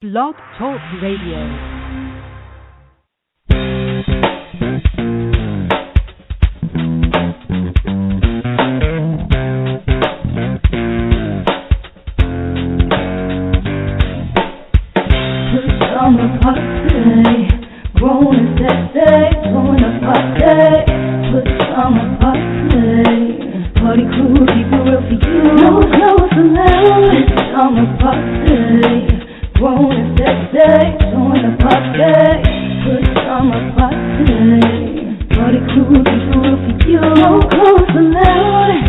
Blog Talk Radio. Party crew, keep it real for you. No clothes allowed. It's summer party. Grown and sexy, join the party. Put summer party. Party crew, keep it real for you. No clothes allowed.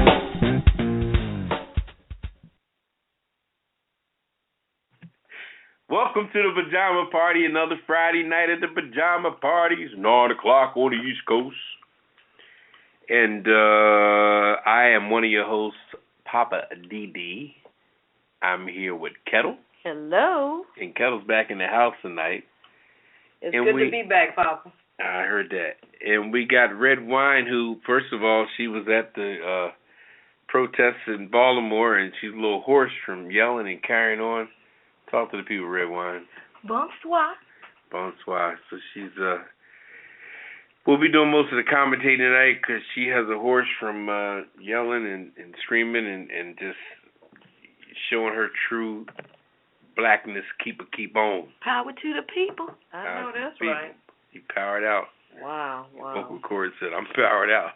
Welcome to the Pajama Party, another Friday night at the Pajama Parties, 9 o'clock on the East Coast. And I am one of your hosts, Poppa DD. I'm here with Ketel. Hello. And Ketel's back in the house tonight. It's good to be back, Papa. I heard that. And we got Redwine, who, first of all, she was at the protests in Baltimore, and she's a little hoarse from yelling and carrying on. Talk to the people, Redwine. Bonsoir. Bonsoir. So she's we'll be doing most of the commentating tonight because she has a horse from yelling and screaming and just showing her true blackness. Keep on. Power to the people. I know that's right. You powered out. Wow. Vocal cord said, I'm powered out.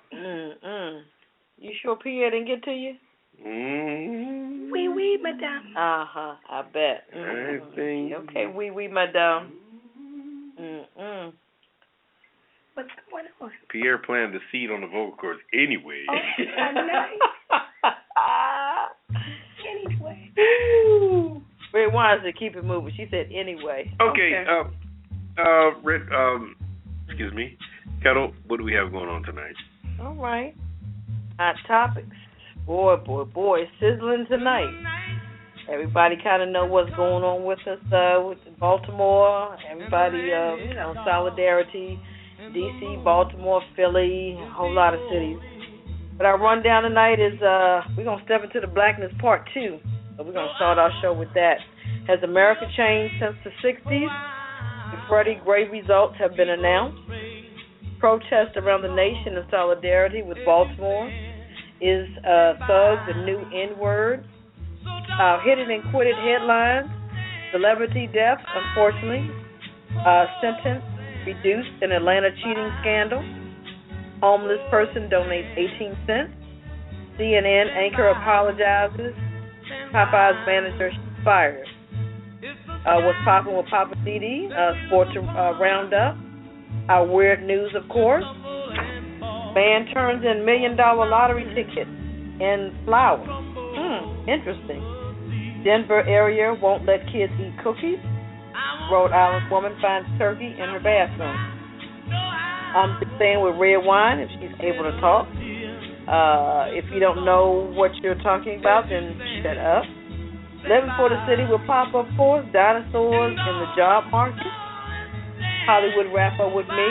You sure Pierre didn't get to you? Oui, madame. I bet. Okay, oui, madame. What's going on? Pierre planted the seed on the vocal cords anyway. Anyway. Red Wine said keep it moving. She said anyway. Okay. Excuse me. Ketel, what do we have going on tonight? All right. Hot topics. Boy, it's sizzling tonight. Everybody kind of know what's going on with us with Baltimore. Everybody, solidarity. D.C., Baltimore, Philly, a whole lot of cities. But our rundown tonight is we're going to step into the blackness part 2. So we're going to start our show with that. Has America changed since the 60s? The Freddie Gray results have been announced. Protests around the nation in solidarity with Baltimore. Is thug the new N-word? Hidden and quitted headlines. Celebrity death, unfortunately. Sentence reduced in Atlanta cheating scandal. Homeless person donates 18 cents. CNN anchor apologizes. Popeye's manager fired. What's popping with Poppa DD? Sports roundup. Our weird news, of course. Man turns in $1 million lottery ticket in flowers. Interesting. Denver area won't let kids eat cookies. Rhode Island woman finds turkey in her bathroom. I'm just saying with Redwine, if she's able to talk. If you don't know what you're talking about, then shut up. Living for the city will pop up, of course. Dinosaurs in the job market. Hollywood wrap up with me.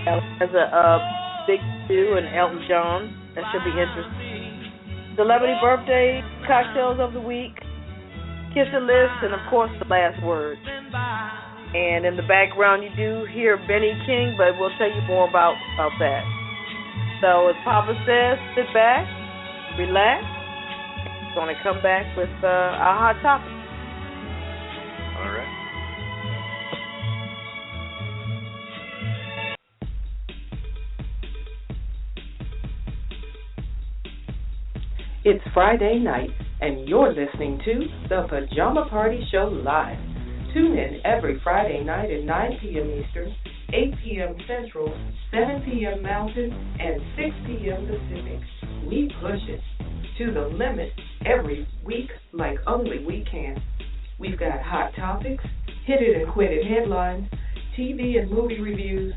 As a Big Stu and Elton John. That should be interesting. Celebrity birthday, cocktails of the week, kiss the list, and of course the last word. And in the background you do hear Benny King, but we'll tell you more about that. So as Papa says, sit back, relax. We're going to come back with our hot topic. All right. It's Friday night, and you're listening to the Pajama Party Show Live. Tune in every Friday night at 9 p.m. Eastern, 8 p.m. Central, 7 p.m. Mountain, and 6 p.m. Pacific. We push it to the limit every week like only we can. We've got hot topics, hit it and quit it headlines, TV and movie reviews,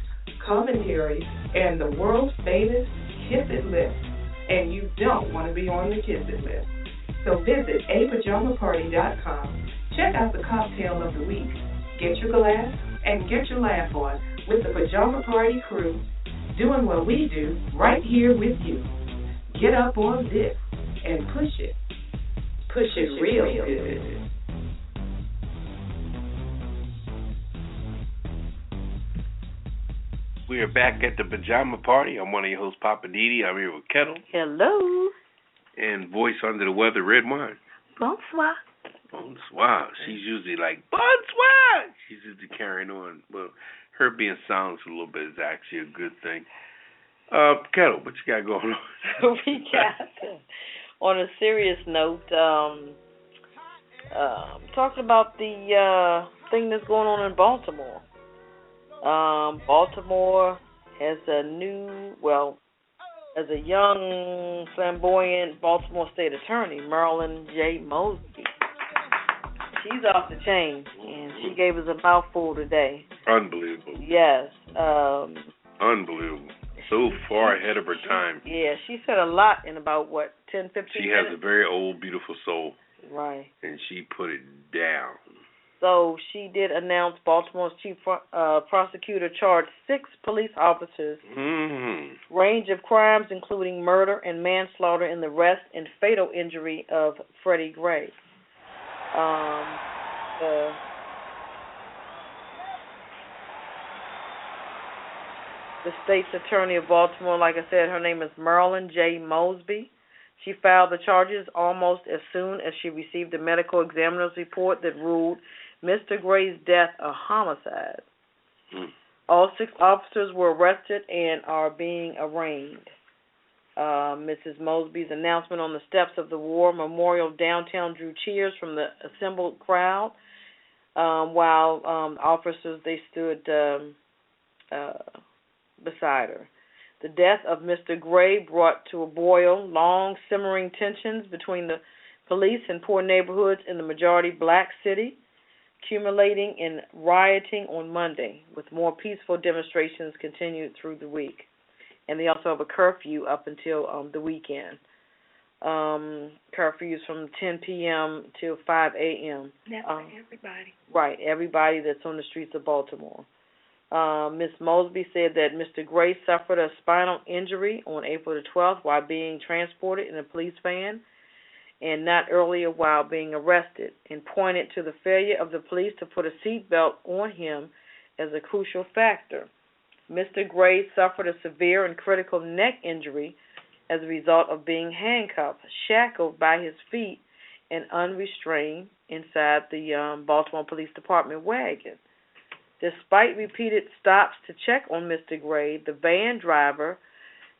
commentaries, and the world's famous Kiss It list. And you don't want to be on the Kiss It list. So visit apajamaparty.com. Check out the cocktail of the week. Get your glass and get your laugh on with the Pajama Party Crew, doing what we do right here with you. Get up on this and push it. Push it real good. We are back at the Pajama Party. I'm one of your hosts, Poppa DD. I'm here with Ketel. Hello. And voice under the weather, Redwine. Bonsoir. Bonsoir. She's usually like, bonsoir. She's usually carrying on. Well, her being silent a little bit is actually a good thing. Ketel, what you got going on? We got, on a serious note, talking about the thing that's going on in Baltimore. Baltimore has a young, flamboyant Baltimore State Attorney, Marilyn J. Mosby. She's off the chain, and she gave us a mouthful today. Unbelievable. Yes. Unbelievable. So far ahead of her time. Yeah, she said a lot in about, 10, 15 minutes? She has a very old, beautiful soul. Right. And she put it down. So she did announce Baltimore's chief prosecutor charged 6 police officers, range of crimes including murder and manslaughter in the arrest and fatal injury of Freddie Gray. The state's attorney of Baltimore, like I said, her name is Marilyn J. Mosby. She filed the charges almost as soon as she received the medical examiner's report that ruled Mr. Gray's death a homicide. All 6 officers were arrested and are being arraigned. Mrs. Mosby's announcement on the steps of the War Memorial downtown drew cheers from the assembled crowd, while officers, they stood beside her. The death of Mr. Gray brought to a boil long simmering tensions between the police and poor neighborhoods in the majority black city, accumulating in rioting on Monday, with more peaceful demonstrations continued through the week. And they also have a curfew up until the weekend. Curfews from 10 p.m. till 5 a.m. That's for everybody. Right, everybody that's on the streets of Baltimore. Ms. Mosby said that Mr. Gray suffered a spinal injury on April the 12th while being transported in a police van, and not earlier while being arrested, and pointed to the failure of the police to put a seatbelt on him as a crucial factor. Mr. Gray suffered a severe and critical neck injury as a result of being handcuffed, shackled by his feet, and unrestrained inside the Baltimore Police Department wagon. Despite repeated stops to check on Mr. Gray, the van driver,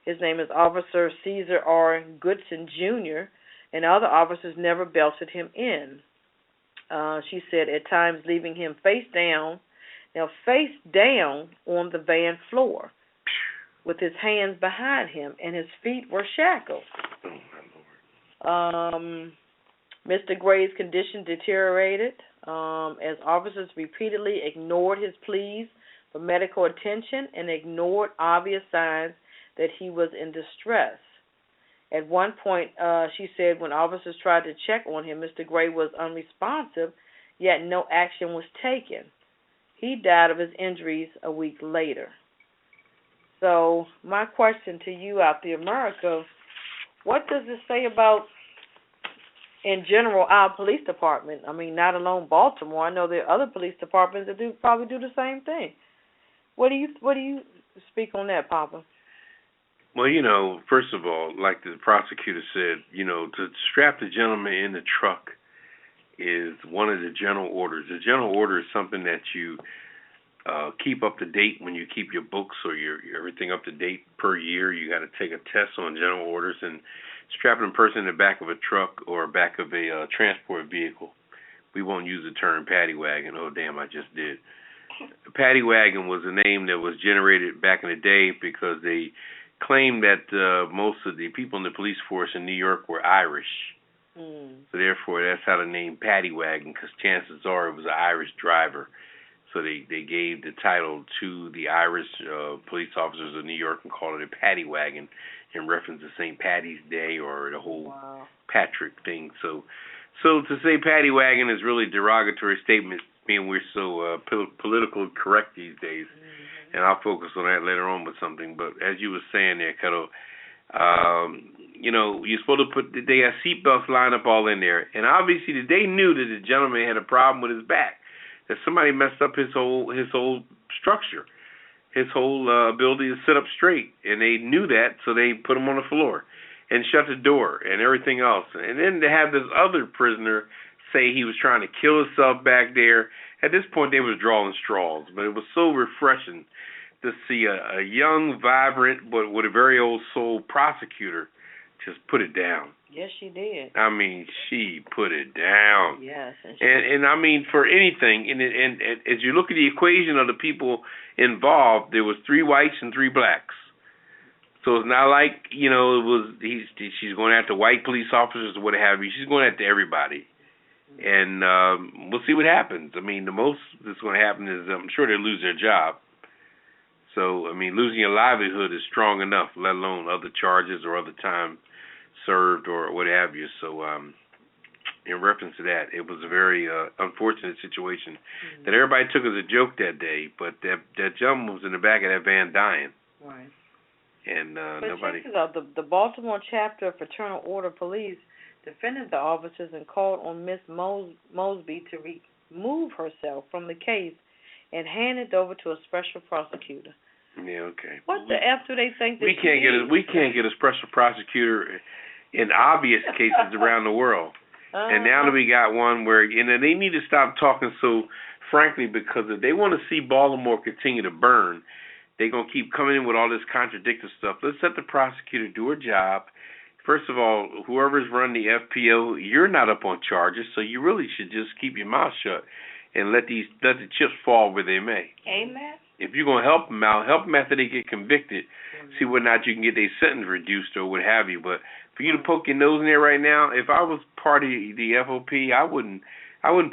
his name is Officer Caesar R. Goodson, Jr., and other officers never belted him in. She said at times leaving him face down on the van floor with his hands behind him, and his feet were shackled. Mr. Gray's condition deteriorated as officers repeatedly ignored his pleas for medical attention and ignored obvious signs that he was in distress. At one point, she said, when officers tried to check on him, Mr. Gray was unresponsive, yet no action was taken. He died of his injuries a week later. So my question to you out there, America, what does this say about, in general, our police department? I mean, not alone Baltimore. I know there are other police departments that probably do the same thing. What do you speak on that, Papa? Well, first of all, like the prosecutor said, to strap the gentleman in the truck is one of the general orders. The general order is something that you keep up to date when you keep your books or your everything up to date per year. You got to take a test on general orders, and strapping a person in the back of a truck or back of a transport vehicle. We won't use the term paddy wagon. Oh, damn, I just did. Paddy wagon was a name that was generated back in the day because they claimed that most of the people in the police force in New York were Irish. So therefore, that's how the name paddy wagon, because chances are it was an Irish driver. So they gave the title to the Irish police officers of New York and called it a paddy wagon in reference to St. Paddy's Day or the whole Patrick thing. So to say paddy wagon is really a derogatory statement, being we're so politically correct these days. And I'll focus on that later on with something. But as you were saying there, Ketel, you're supposed to they have seatbelts lined up all in there. And obviously they knew that the gentleman had a problem with his back, that somebody messed up his whole structure. his whole ability to sit up straight, and they knew that, so they put him on the floor and shut the door and everything else. And then to have this other prisoner say he was trying to kill himself back there. At this point, they was drawing straws, but it was so refreshing to see a young, vibrant, but with a very old soul prosecutor just put it down. Yes, she did. I mean, she put it down. Yes. And I mean, for anything, and as you look at the equation of the people involved, there was 3 whites and 3 blacks. So it's not like, it was she's going after white police officers or what have you. She's going after everybody. And we'll see what happens. I mean, the most that's going to happen is I'm sure they'll lose their job. So, I mean, losing your livelihood is strong enough, let alone other charges or other time served or what have you. So, in reference to that, it was a very unfortunate situation that everybody took as a joke that day. But that gentleman was in the back of that van dying. Right. And but nobody. check this out. The Baltimore chapter of Fraternal Order Police defended the officers and called on Miss Mosby to remove herself from the case and hand it over to a special prosecutor. Yeah, okay. What the F do they think that we can't get a special prosecutor in obvious cases around the world. And now that we got one where they need to stop talking so frankly, because if they want to see Baltimore continue to burn, they're going to keep coming in with all this contradictory stuff. Let's let the prosecutor do her job. First of all, whoever's running the FPO, you're not up on charges, so you really should just keep your mouth shut and let the chips fall where they may. Amen. If you're going to help them out, help them after they get convicted. See whether or not you can get their sentence reduced or what have you. But for you to poke your nose in there right now, if I was part of the FOP, I wouldn't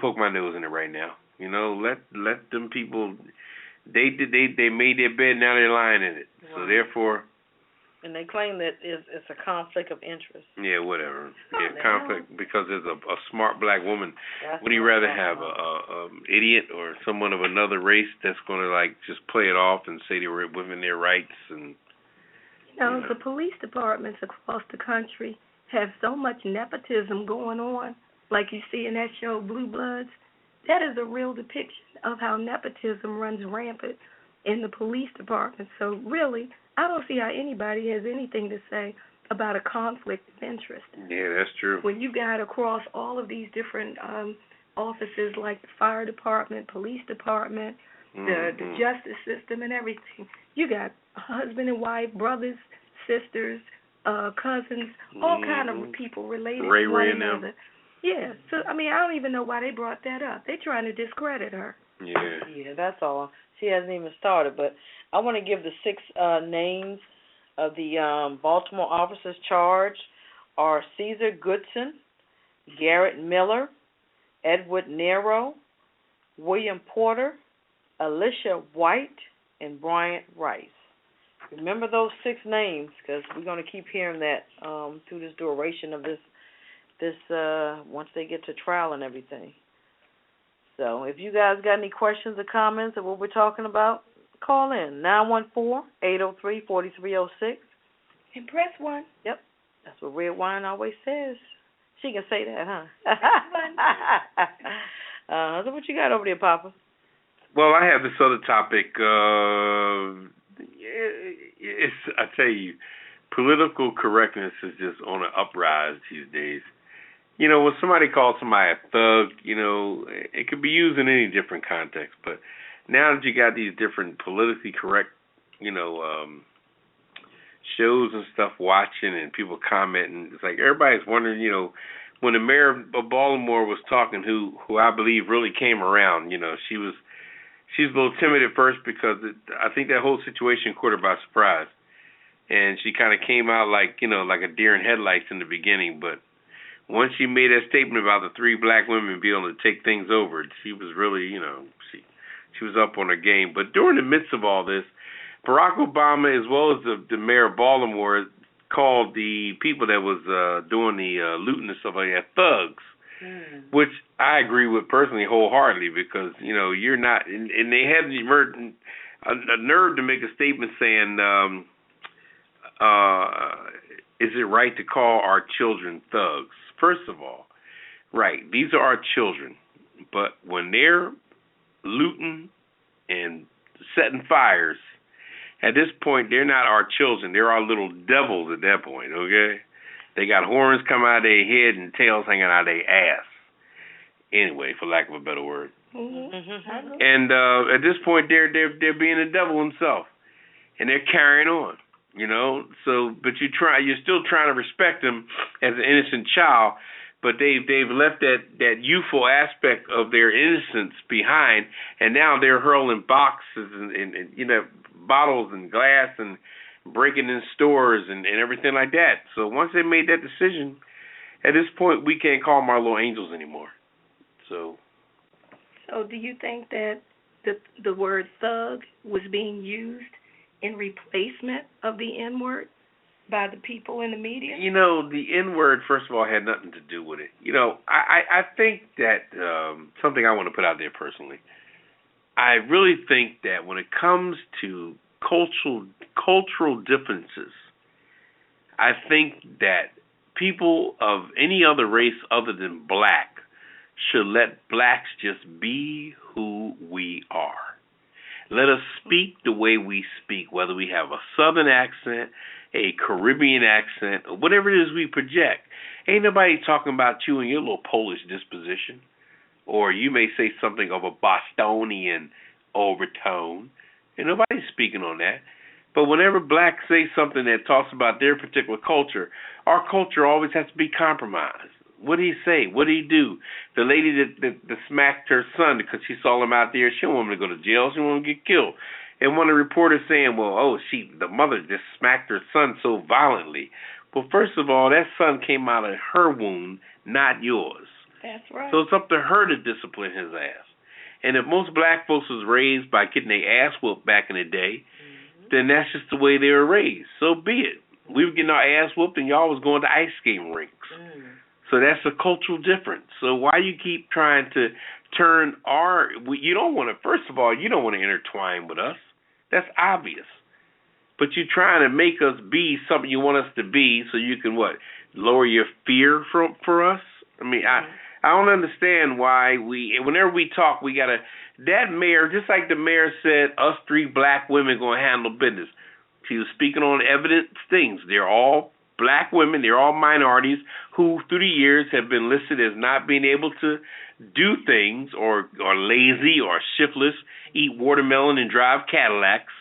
poke my nose in it right now. Let them people. They made their bed, now they're lying in it. Wow. So therefore. And they claim that it's a conflict of interest. Yeah, whatever. Yeah, conflict because there's a smart black woman. Would you rather have a idiot or someone of another race that's going to just play it off and say they were within their rights and. The police departments across the country have so much nepotism going on, like you see in that show Blue Bloods. That is a real depiction of how nepotism runs rampant in the police department. So really, I don't see how anybody has anything to say about a conflict of interest. Yeah, that's true. When you got across all of these different offices like the fire department, police department, the justice system and everything, you got husband and wife, brothers, sisters, cousins, all kind of people related Ray to one and another. them. Yeah, so I don't even know why they brought that up. They're trying to discredit her. Yeah, that's all. She hasn't even started, but I want to give the 6 names of the Baltimore officers charged are Caesar Goodson, Garrett Miller, Edward Nero, William Porter, Alicia White, and Bryant Rice. Remember those 6 names because we're going to keep hearing that through this duration of this once they get to trial and everything. So if you guys got any questions or comments of what we're talking about, call in 914-803-4306 and press 1. Yep, that's what Redwine always says. She can say that, huh? So what you got over there, Papa? Well, I have this other topic. I tell you, political correctness is just on an uprise these days. When somebody calls somebody a thug, it could be used in any different context. But now that you got these different politically correct, shows and stuff watching and people commenting, it's like everybody's wondering, when the mayor of Baltimore was talking, who I believe really came around, she's a little timid at first because I think that whole situation caught her by surprise. And she kind of came out like a deer in headlights in the beginning, but once she made that statement about the 3 black women being able to take things over, she was really, she was up on her game. But during the midst of all this, Barack Obama, as well as the mayor of Baltimore, called the people that was doing the looting and stuff like that thugs, which I agree with personally wholeheartedly because, you're not, and they had a nerve to make a statement saying, is it right to call our children thugs? First of all, right, these are our children, but when they're looting and setting fires, At this point, they're not our children. They're our little devils at that point, okay? They got horns coming out of their head and tails hanging out of their ass. Anyway, for lack of a better word. Mm-hmm. And at this point, they're being the devil himself, and they're carrying on, you know. So, but you're still trying to respect them as an innocent child, but they've left that youthful aspect of their innocence behind, and now they're hurling boxes and you know, bottles and glass and breaking in stores and everything like that. So once they made that decision, at this point, we can't call them our little angels anymore. So do you think that the word thug was being used in replacement of the N-word by the people in the media? You know, the N-word, first of all, had nothing to do with it. You know, I think that something I want to put out there personally, I really think that when it comes to cultural differences, I think that people of any other race other than black should let blacks just be who we are. Let us speak the way we speak, whether we have a southern accent, a Caribbean accent, or whatever it is we project. Ain't nobody talking about you and your little Polish disposition. Or you may say something of a Bostonian overtone. And nobody's speaking on that. But whenever blacks say something that talks about their particular culture, our culture always has to be compromised. What did he say? What did he do? The lady that smacked her son because she saw him out there, she didn't want him to go to jail. She didn't want him to get killed. And one of the reporters saying, well, the mother just smacked her son so violently. Well, first of all, that son came out of her wound, not yours. That's right. So it's up to her to discipline his ass. And if most black folks was raised by getting their ass whooped back in the day, then that's just the way they were raised. So be it. We were getting our ass whooped and y'all was going to ice skating rinks. So that's a cultural difference. So why you keep trying to turn you don't want to, first of all, you don't want to intertwine with us. That's obvious. But you're trying to make us be something you want us to be so you can, lower your fear for us? I mean, I don't understand why whenever we talk, we got to, that mayor, just like the mayor said, us three black women going to handle business. She was speaking on evident things. They're all black women, they're all minorities who through the years have been listed as not being able to do things or lazy or shiftless, eat watermelon and drive Cadillacs.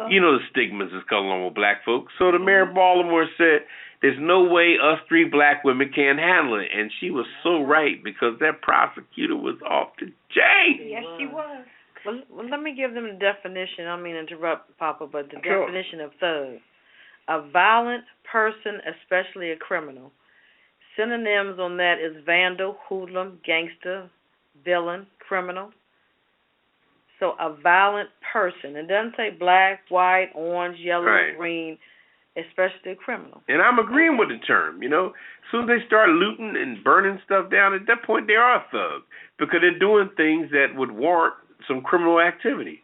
You know the stigmas that's coming along with black folks. So the mayor of Baltimore said, there's no way us three black women can handle it. And she was so right because that prosecutor was off the chain. Yes, she was. Well, let me give them the definition. I don't mean to interrupt, Papa, but the definition of thug. A violent person, especially a criminal. Synonyms on that is vandal, hoodlum, gangster, villain, criminal. So a violent person. It doesn't say black, white, orange, yellow, green, especially a criminal. And I'm agreeing with the term, you know. As soon as they start looting and burning stuff down, at that point they are a thug because they're doing things that would warrant some criminal activity.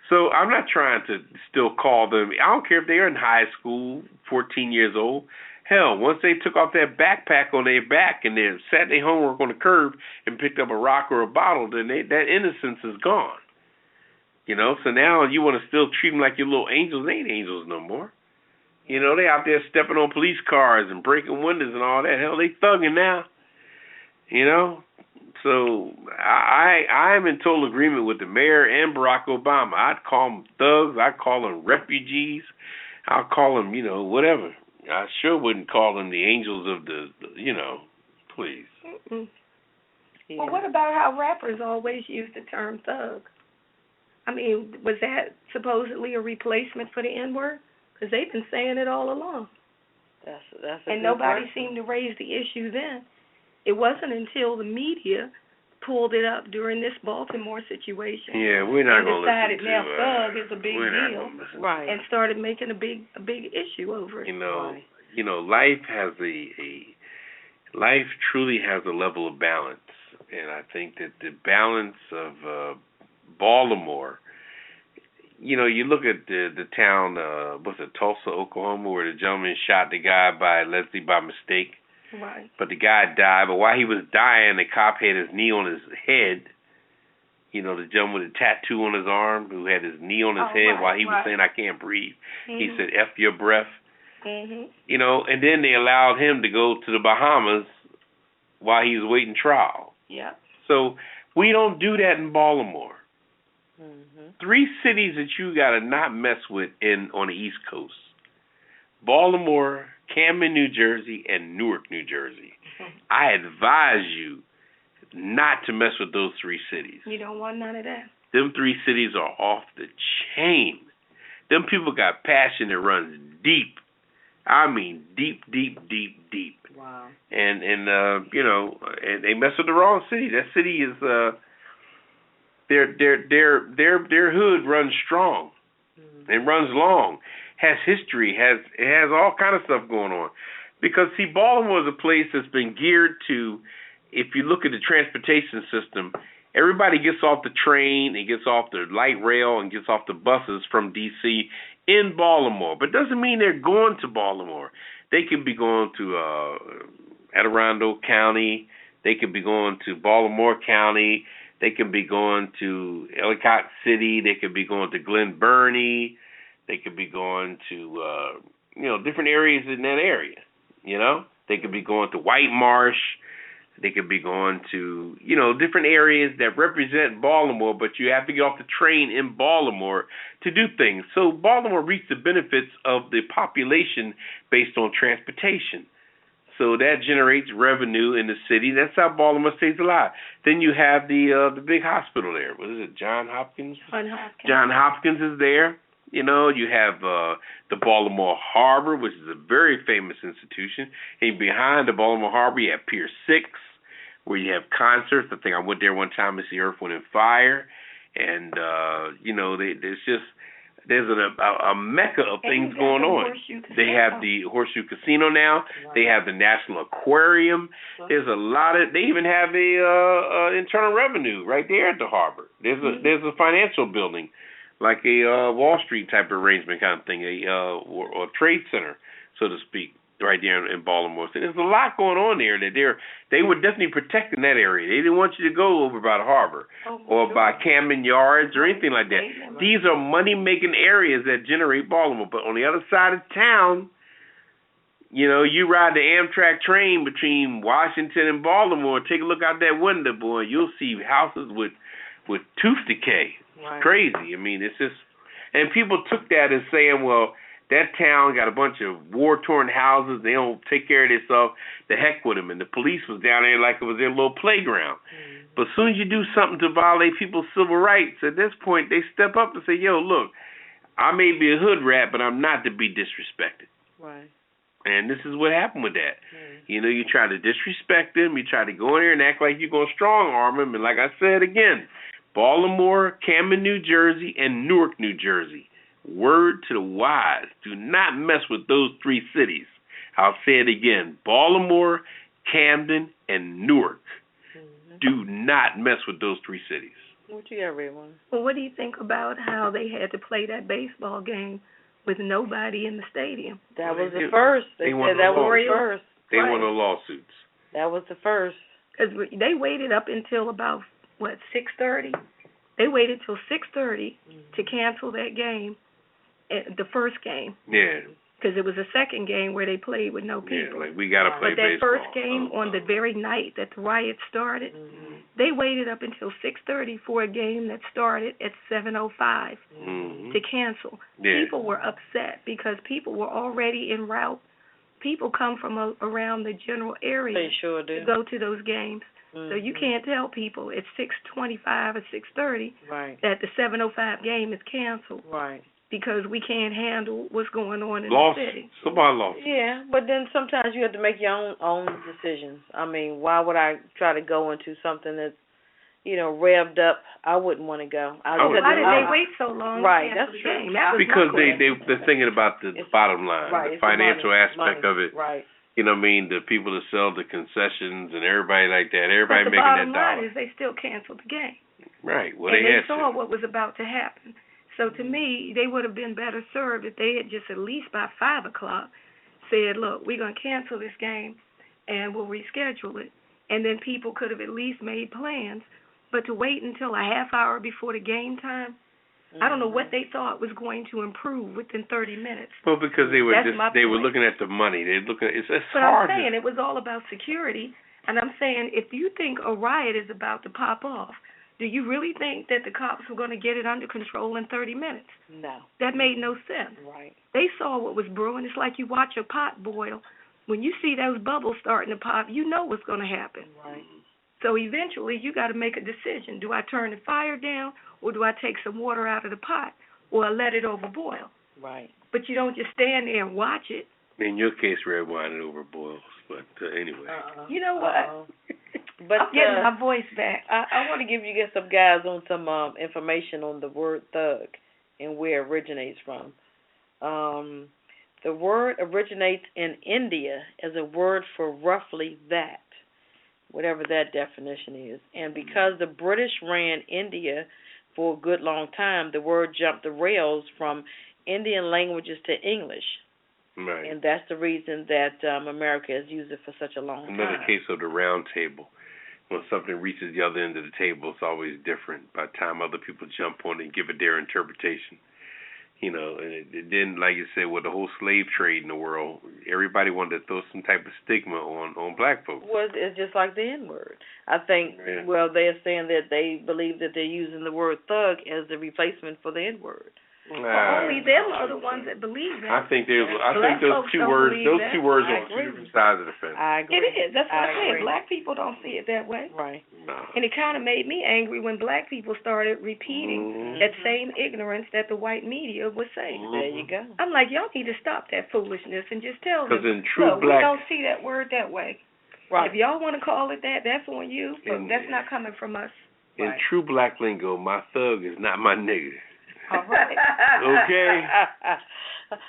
So I'm not trying to still call them, I don't care if they're in high school, 14 years old. Hell, once they took off that backpack on their back and they sat their homework on the curb and picked up a rock or a bottle, then that innocence is gone. You know, so now you want to still treat them like your little angels. They ain't angels no more. You know, they out there stepping on police cars and breaking windows and all that. Hell, they thugging now. You know? So I'm in total agreement with the mayor and Barack Obama. I'd call them thugs. I'd call them refugees. I'll call them, you know, whatever. I sure wouldn't call them the angels of please. Yeah. Well, what about how rappers always use the term thug? I mean, was that supposedly a replacement for the N-word? Because they've been saying it all along. That's and nobody seemed to raise the issue then. It wasn't until the media pulled it up during this Baltimore situation. Yeah, we're not going to listen to decided now thug is a big deal, right? And started making a big issue over it. You know, life has life truly has a level of balance, and I think that the balance of Baltimore. You know, you look at the town, Tulsa, Oklahoma, where the gentleman shot the guy by mistake. Right. But the guy died. But while he was dying, the cop had his knee on his head. You know, the gentleman with the tattoo on his arm who had his knee on his head while he was saying, I can't breathe. He said, F your breath. You know, and then they allowed him to go to the Bahamas while he was waiting trial. Yeah. So we don't do that in Baltimore. 3 cities that you got to not mess with on the East Coast. Baltimore, Camden, New Jersey, and Newark, New Jersey. I advise you not to mess with those 3 cities. You don't want none of that. Them 3 cities are off the chain. Them people got passion that runs deep. I mean, deep, deep, deep, deep. Wow. And you know, and they mess with the wrong city. That city is their hood runs strong. It runs long, has history, it has all kind of stuff going on. Because see, Baltimore is a place that's been geared to, if you look at the transportation system, everybody gets off the train and gets off the light rail and gets off the buses from D.C. in Baltimore. But it doesn't mean they're going to Baltimore. They could be going to Adirondack County. They could be going to Baltimore County. They could be going to Ellicott City. They could be going to Glen Burnie. They could be going to, different areas in that area, you know. They could be going to White Marsh. They could be going to, different areas that represent Baltimore, but you have to get off the train in Baltimore to do things. So Baltimore reaps the benefits of the population based on transportation. So that generates revenue in the city. That's how Baltimore stays alive. Then you have the big hospital there. What is it, Johns Hopkins? Johns Hopkins is there. You know, you have the Baltimore Harbor, which is a very famous institution. And behind the Baltimore Harbor, you have Pier 6, where you have concerts. I think I went there one time to see Earth, Wind, and Fire. And, there's a mecca of things going on. They have the Horseshoe Casino now. Wow. They have the National Aquarium. There's a lot of. They even have a internal revenue right there at the harbor. There's a financial building, like a Wall Street type arrangement kind of thing, or a trade center, so to speak, right there in Baltimore. So there's a lot going on there that they were definitely protecting that area. They didn't want you to go over by the harbor or by Camden Yards or anything like that. These are money-making areas that generate Baltimore. But on the other side of town, you ride the Amtrak train between Washington and Baltimore. Take a look out that window, boy. You'll see houses with tooth decay. Right. It's crazy. I mean, it's just, and people took that as saying, well, that town got a bunch of war-torn houses. They don't take care of themselves. The heck with them. And the police was down there like it was their little playground. But as soon as you do something to violate people's civil rights, at this point, they step up and say, yo, look, I may be a hood rat, but I'm not to be disrespected. Right. And this is what happened with that. You try to disrespect them. You try to go in there and act like you're going to strong-arm them. And like I said again, Baltimore, Camden, New Jersey, and Newark, New Jersey. Word to the wise, do not mess with those 3 cities. I'll say it again, Baltimore, Camden, and Newark. Do not mess with those 3 cities. What you got, Redwine? Well, what do you think about how they had to play that baseball game with nobody in the stadium? That was the first. They said that was the first. They won the lawsuits. That was the first. Because they waited up until about, 6:30? They waited till 6:30 to cancel that game. The first game. Yeah. Because it was the second game where they played with no people. Yeah, like we got to play baseball. But that first game on the very night that the riot started, they waited up until 6:30 for a game that started at 7:05 to cancel. Yeah. People were upset because people were already en route. People come from around the general area to go to those games. So you can't tell people at 6:25 or 6:30 that the 7:05 game is canceled. Right. Because we can't handle what's going on in the city. Somebody lost. Yeah, but then sometimes you have to make your own decisions. I mean, why would I try to go into something that's, revved up? I wouldn't want to go. Why did they wait so long? Right, that's true. Because they're thinking about the bottom line, the financial aspect of it. Right. You know what I mean? The people that sell the concessions and everybody like that. Everybody making that dollar. The bottom line is they still canceled the game. Right. Well, and they saw what was about to happen. So to me, they would have been better served if they had just at least by 5 o'clock said, look, we're going to cancel this game and we'll reschedule it. And then people could have at least made plans But to wait until a half hour before the game time, I don't know what they thought was going to improve within 30 minutes. Well, because they were were looking at the money. They looking. It's but hard. I'm saying it was all about security, and I'm saying if you think a riot is about to pop off, do you really think that the cops were going to get it under control in 30 minutes? No. That made no sense. Right. They saw what was brewing. It's like you watch a pot boil. When you see those bubbles starting to pop, you know what's going to happen. Right. So eventually you got to make a decision. Do I turn the fire down, or do I take some water out of the pot, or I let it overboil? Right. But you don't just stand there and watch it. In your case, red wine, it overboils. But anyway. You know what? But I'm getting my voice back. I want to get some guys on some information on the word thug and where it originates from. The word originates in India as a word for roughly that, whatever that definition is. And because the British ran India for a good long time, the word jumped the rails from Indian languages to English. Right. And that's the reason that America has used it for such a long time. Another case of the round table. When something reaches the other end of the table, it's always different. By the time other people jump on it and give it their interpretation. You know, and it didn't, like you said, with the whole slave trade in the world, everybody wanted to throw some type of stigma on black folks. Well, it's just like the N-word. I think, well, they're saying that they believe that they're using the word thug as the replacement for the N-word. Only them are the ones that believe that. I think those two words are on two different sides of the fence. I agree. It is. That's what I said. Black people don't see it that way. Right. No. And it kind of made me angry when black people started repeating that same ignorance that the white media was saying. There you go. I'm like, y'all need to stop that foolishness and just tell them, look, we don't see that word that way. Right. If y'all want to call it that, that's on you, but that's not coming from us. In true black lingo, my thug is not my nigga. All right. Okay.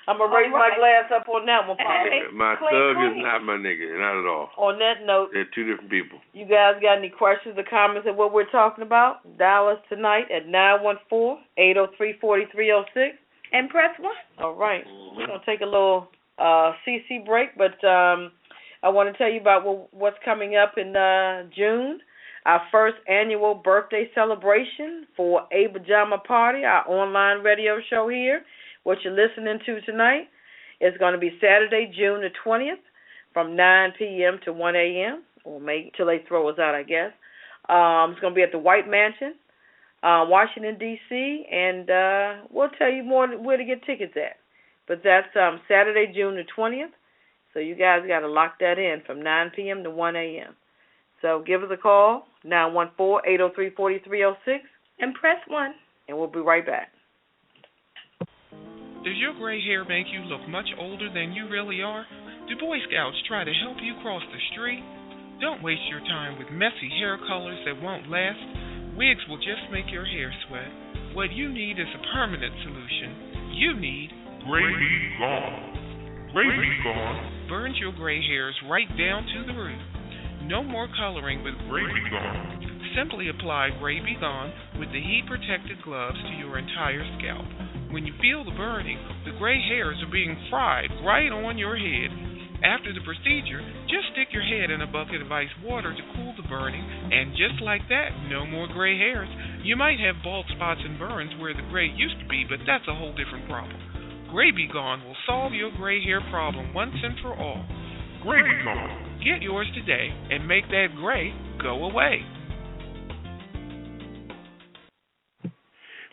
I'm going to raise my glass up on that one, Papa. My thug is not my nigga, not at all. On that note, they're two different people. You guys got any questions or comments on what we're talking about? Dial us tonight at 914-803-4306. And press 1. All right. We're going to take a little CC break, but I want to tell you about what's coming up in June. Our first annual birthday celebration for A Pajama Party, our online radio show here, what you're listening to tonight, is going to be Saturday, June the 20th, from 9 p.m. to 1 a.m., or maybe till they throw us out, I guess. It's going to be at the White Mansion, Washington, D.C., and we'll tell you more where to get tickets at. But that's Saturday, June the 20th, so you guys got to lock that in from 9 p.m. to 1 a.m. So give us a call, 914-803-4306. And press 1. And we'll be right back. Does your gray hair make you look much older than you really are? Do Boy Scouts try to help you cross the street? Don't waste your time with messy hair colors that won't last. Wigs will just make your hair sweat. What you need is a permanent solution. You need Gray Be Gone. Gray Be Gone burns your gray hairs right down to the root. No more coloring with Gray Be Gone. Simply apply Gray Be Gone with the heat-protected gloves to your entire scalp. When you feel the burning, the gray hairs are being fried right on your head. After the procedure, just stick your head in a bucket of ice water to cool the burning, and just like that, no more gray hairs. You might have bald spots and burns where the gray used to be, but that's a whole different problem. Gray Be Gone will solve your gray hair problem once and for all. Gray Be Gone. Get yours today and make that gray go away.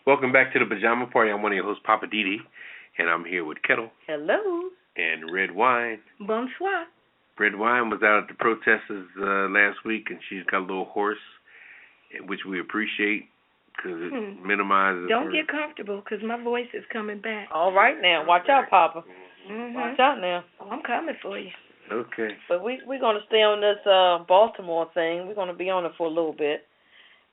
Welcome back to the Pajama Party. I'm one of your hosts, Poppa DD, and I'm here with Ketel. Hello. And Redwine. Bonsoir. Redwine was out at the protesters last week, and she's got a little hoarse, which we appreciate because it minimizes. Don't get comfortable because my voice is coming back. All right now. Watch out, Papa. Watch out now. Oh, I'm coming for you. Okay. But we're going to stay on this Baltimore thing. We're going to be on it for a little bit.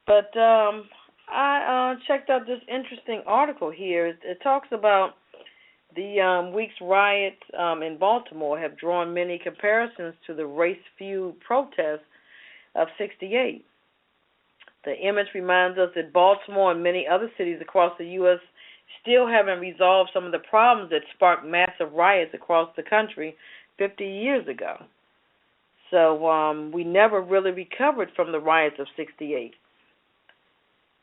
But I checked out this interesting article here. It talks about the week's riots in Baltimore have drawn many comparisons to the race-fueled protests of '68. The image reminds us that Baltimore and many other cities across the U.S. still haven't resolved some of the problems that sparked massive riots across the country 50 years ago. So we never really recovered from the riots of '68.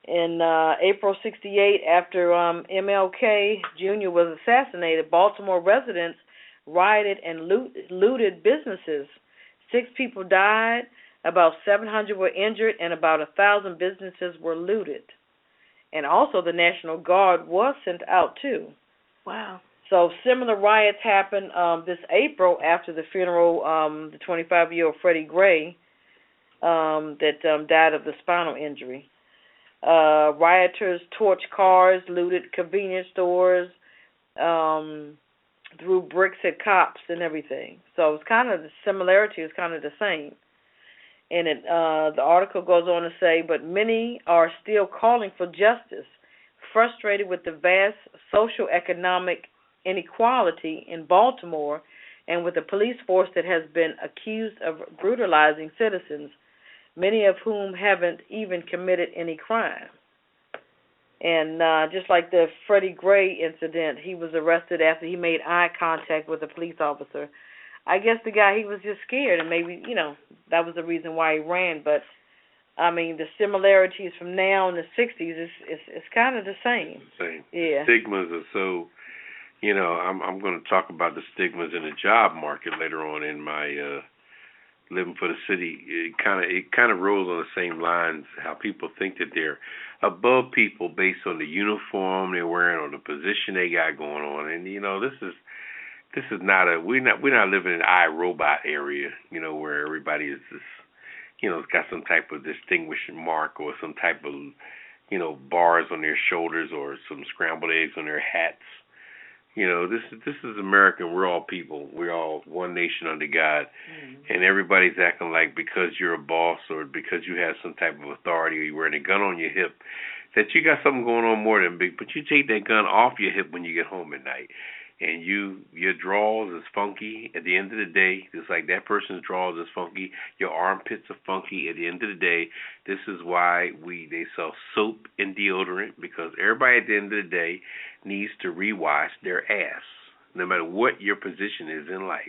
In April '68, after MLK Jr. was assassinated, Baltimore residents rioted and looted businesses. 6 people died, about 700 were injured, and about 1,000 businesses were looted. And also the National Guard was sent out, too. Wow. So similar riots happened this April after the funeral, the 25-year-old Freddie Gray that died of the spinal injury. Rioters torched cars, looted convenience stores, threw bricks at cops and everything. So it's kind of the similarity is kind of the same. And the article goes on to say, but many are still calling for justice, frustrated with the vast social economic inequality in Baltimore and with a police force that has been accused of brutalizing citizens, many of whom haven't even committed any crime. And just like the Freddie Gray incident, he was arrested after he made eye contact with a police officer. I guess the guy, he was just scared, and maybe, that was the reason why he ran. But, I mean, the similarities from now and the 60s is kind of the same. Same. Yeah. Stigmas are so, I'm going to talk about the stigmas in the job market later on in my Living for the City. It kind of rolls on the same lines, how people think that they're above people based on the uniform they're wearing or the position they got going on. And, this is not we're not living in an iRobot area, where everybody is just, got some type of distinguishing mark or some type of, bars on their shoulders or some scrambled eggs on their hats. This is America. We're all people. We're all one nation under God. Mm-hmm. And everybody's acting like because you're a boss or because you have some type of authority or you're wearing a gun on your hip, that you got something going on more than big. But you take that gun off your hip when you get home at night. And your drawers is funky at the end of the day, just like that person's drawers is funky. Your armpits are funky at the end of the day. This is why they sell soap and deodorant, because everybody at the end of the day needs to rewash their ass, no matter what your position is in life.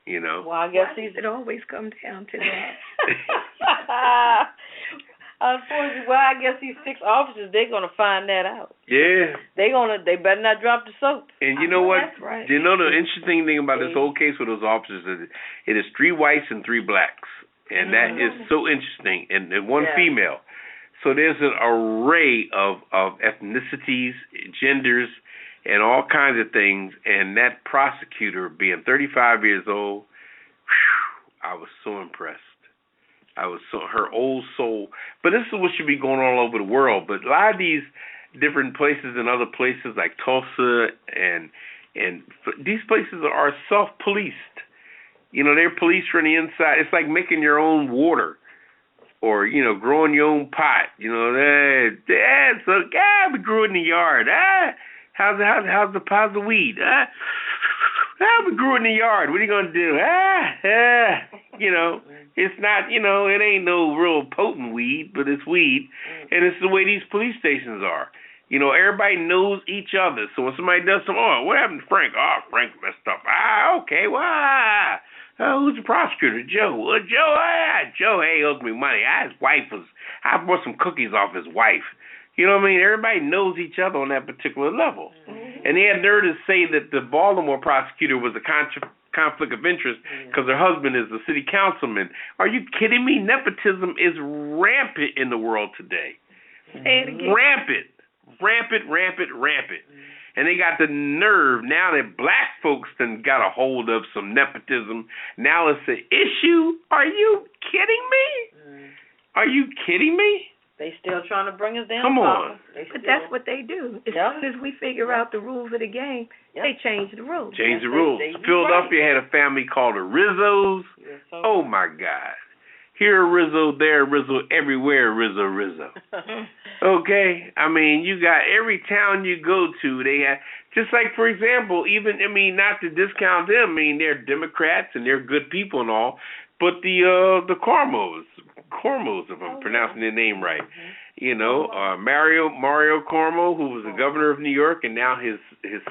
Well, I guess it always comes down to that. Unfortunately, I guess these 6 officers, they're going to find that out. Yeah. They better not drop the soap. And you know what? That's right. You know the interesting thing about this whole case with those officers is it is 3 whites and 3 blacks. And that is so interesting. And 1 female. So there's an array of ethnicities, genders, and all kinds of things. And that prosecutor, being 35 years old, I was so impressed. Her old soul. But this is what should be going on all over the world. But a lot of these different places and other places like Tulsa and these places are self-policed. They're policed from the inside. It's like making your own water or, growing your own pot. We grew it in the yard. How's the weed? We grew it in the yard. What are you going to do? It's not, it ain't no real potent weed, but it's weed. And it's the way these police stations are. Everybody knows each other. So when somebody does something, what happened to Frank? Oh, Frank messed up. Okay, who's the prosecutor? Joe. Joe, hey, owes me money. I bought some cookies off his wife. You know what I mean? Everybody knows each other on that particular level. Mm-hmm. And they had nerve to say that the Baltimore prosecutor was a conflict of interest because her husband is a city councilman. Are you kidding me? Nepotism is rampant in the world today. Mm-hmm. Rampant. Mm-hmm. And they got the nerve now that black folks done got a hold of some nepotism. Now it's an issue. Are you kidding me? Mm-hmm. Are you kidding me? They still trying to bring us down. Come on. But that's what they do. As soon as we figure out the rules of the game, they change the rules. Change the rules. Philadelphia had a family called the Rizzos. Yes, oh, my God. Here a Rizzo, there a Rizzo, everywhere Rizzo. Okay? I mean, you got every town you go to, they have, just like, for example, not to discount them, they're Democrats and they're good people and all, but the Cormos, if I'm pronouncing their name right. Mario Cuomo, who was the governor of New York, and now his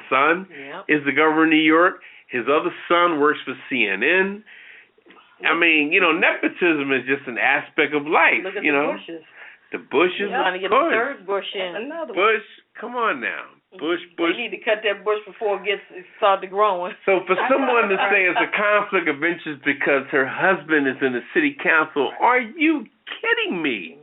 son is the governor of New York. His other son works for CNN. Nepotism is just an aspect of life. Look at the Bushes. The bushes. Trying to get Bush. the third bush in. Another one. Bush. Come on now. Bush. They need to cut that bush before it started growing. So for someone to say it's a conflict of interest because her husband is in the city council, are you kidding me?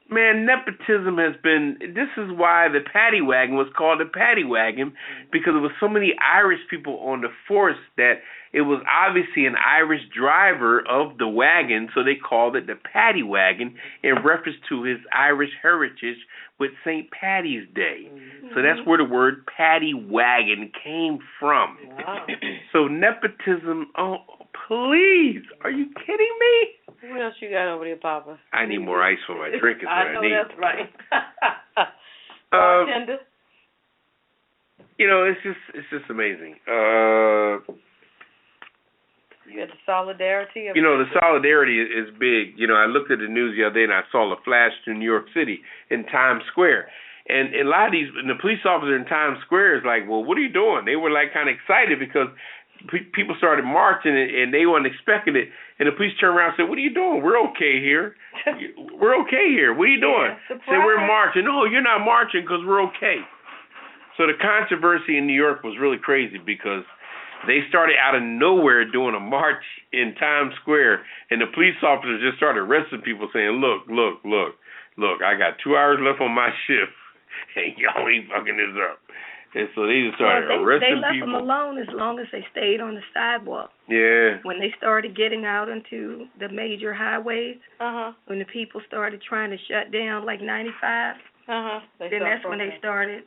Man, nepotism has been, this is why the paddy wagon was called the paddy wagon, because there was so many Irish people on the force that it was obviously an Irish driver of the wagon, so they called it the paddy wagon in reference to his Irish heritage with St. Patty's Day. So that's where the word paddy wagon came from. Wow. So nepotism, oh, please, are you kidding me? What else you got over there, Papa? I need more ice for my drink. Is what I know need. that's right. Bartender. It's just amazing. You had the solidarity of the solidarity is big. I looked at the news the other day and I saw a flash to New York City in Times Square. And a lot of these, and the police officer in Times Square is like, well, what are you doing? They were like kind of excited because people started marching and they weren't expecting it. And the police turned around and said, what are you doing? We're okay here. We're okay here. What are you doing? Said, we're marching. No, you're not marching because we're okay. So the controversy in New York was really crazy because they started out of nowhere doing a march in Times Square, and the police officers just started arresting people saying, look, I got 2 hours left on my shift, and y'all ain't fucking this up. And so they just started arresting people. They left them alone as long as they stayed on the sidewalk. Yeah. When they started getting out into the major highways, when the people started trying to shut down like 95, then that's when they started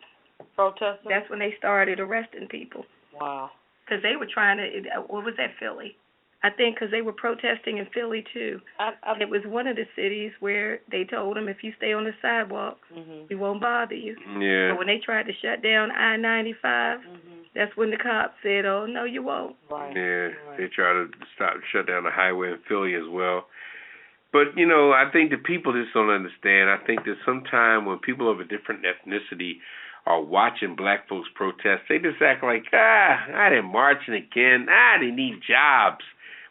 protesting. That's when they started arresting people. Wow. Because they were trying to, what was that, Philly? I think because they were protesting in Philly, too. It was one of the cities where they told them, if you stay on the sidewalk, we won't bother you. Yeah. But when they tried to shut down I-95, that's when the cops said, oh, no, you won't. Right. Yeah, they tried to shut down the highway in Philly as well. But, I think the people just don't understand. I think that sometimes when people of a different ethnicity are watching black folks protest, they just act like, they're marching again. They need jobs.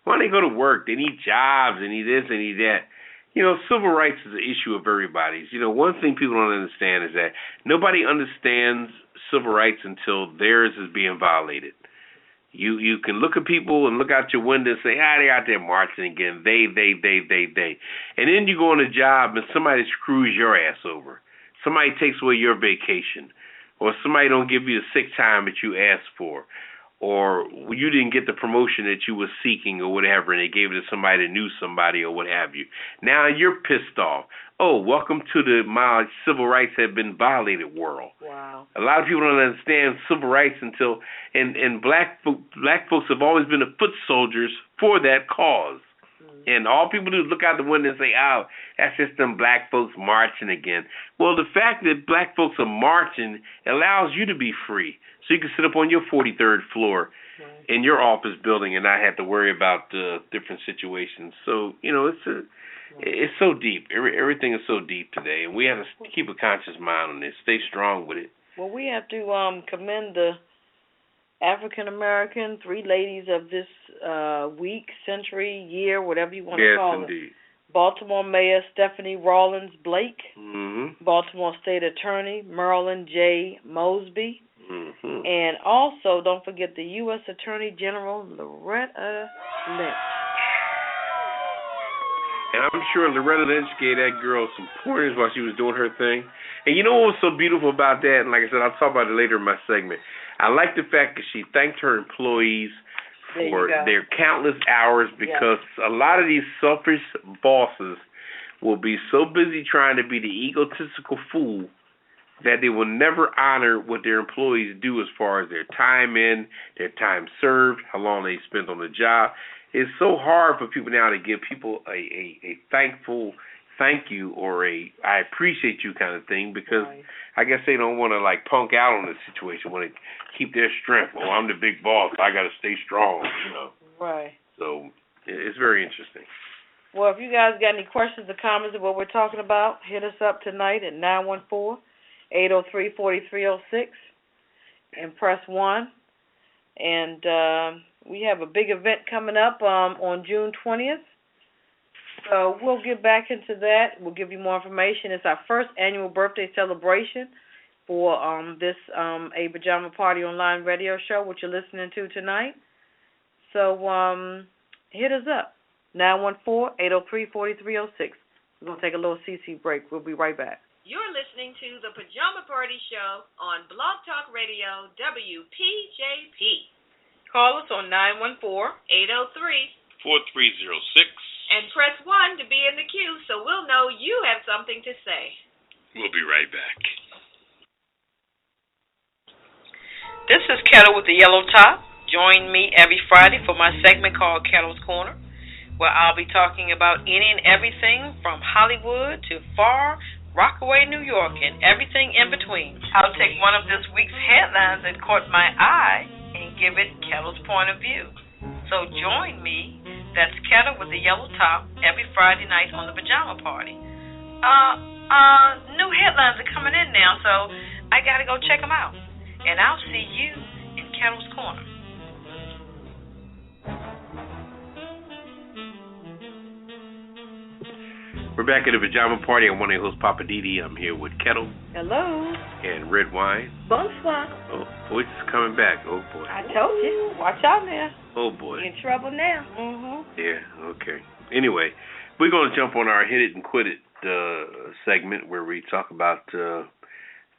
Why don't they go to work? They need jobs. They need this, they need that. Civil rights is an issue of everybody's. One thing people don't understand is that nobody understands civil rights until theirs is being violated. You can look at people and look out your window and say, they're out there marching again. They. And then you go on a job and somebody screws your ass over. Somebody takes away your vacation. Or somebody don't give you the sick time that you asked for. Or you didn't get the promotion that you were seeking or whatever, and they gave it to somebody that knew somebody or what have you. Now you're pissed off. Oh, welcome to the my civil rights have been violated world. Wow. A lot of people don't understand civil rights until, and black folks have always been the foot soldiers for that cause. And all people do is look out the window and say, that's just them black folks marching again. Well, the fact that black folks are marching allows you to be free. So you can sit up on your 43rd floor in your office building and not have to worry about different situations. So, it's so deep. Everything is so deep today. And we have to keep a conscious mind on this. Stay strong with it. Well, we have to commend the African-American, 3 ladies of this week, century, year, whatever you want to call it. Yes, indeed. Baltimore Mayor Stephanie Rawlins Blake, Baltimore State Attorney Marilyn J. Mosby, and also don't forget the U.S. Attorney General Loretta Lynch. And I'm sure Loretta Lynch gave that girl some pointers while she was doing her thing. And you know what was so beautiful about that? And like I said, I'll talk about it later in my segment. I like the fact that she thanked her employees for their countless hours, because a lot of these selfish bosses will be so busy trying to be the egotistical fool that they will never honor what their employees do as far as their time in, their time served, how long they spent on the job. It's so hard for people now to give people a thankful thank you or I appreciate you kind of thing, because I guess they don't want to like punk out on the situation, want to keep their strength. Well, I'm the big boss, I got to stay strong, Right. So it's very interesting. Well, if you guys got any questions or comments of what we're talking about, hit us up tonight at 914-803-4306 and press 1. And we have a big event coming up on June 20th. So we'll get back into that. We'll give you more information. It's our first annual birthday celebration for this A Pajama Party online radio show, which you're listening to tonight. So hit us up, 914-803-4306. We're going to take a little CC break. We'll be right back. You're listening to the Pajama Party Show on Blog Talk Radio, WPJP. Call us on 914-803-4306. And press 1 to be in the queue so we'll know you have something to say. We'll be right back. This is Ketel with the Yellow Top. Join me every Friday for my segment called Ketel's Corner, where I'll be talking about any and everything from Hollywood to far Rockaway, New York, and everything in between. I'll take one of this week's headlines that caught my eye and give it Ketel's point of view. So join me. That's Ketel with the Yellow Top every Friday night on the Pajama Party. New headlines are coming in now, so I got to go check them out. And I'll see you in Ketel's Corner. We're back at the Pajama Party. I'm one of your hosts, Poppa DD. I'm here with Ketel. Hello. And Redwine. Bonsoir. Oh, voice is coming back. Oh, boy. I told you. Watch out now. Oh, boy. You're in trouble now. Mm-hmm. Yeah, okay. Anyway, we're going to jump on our Hit It and Quit It segment where we talk about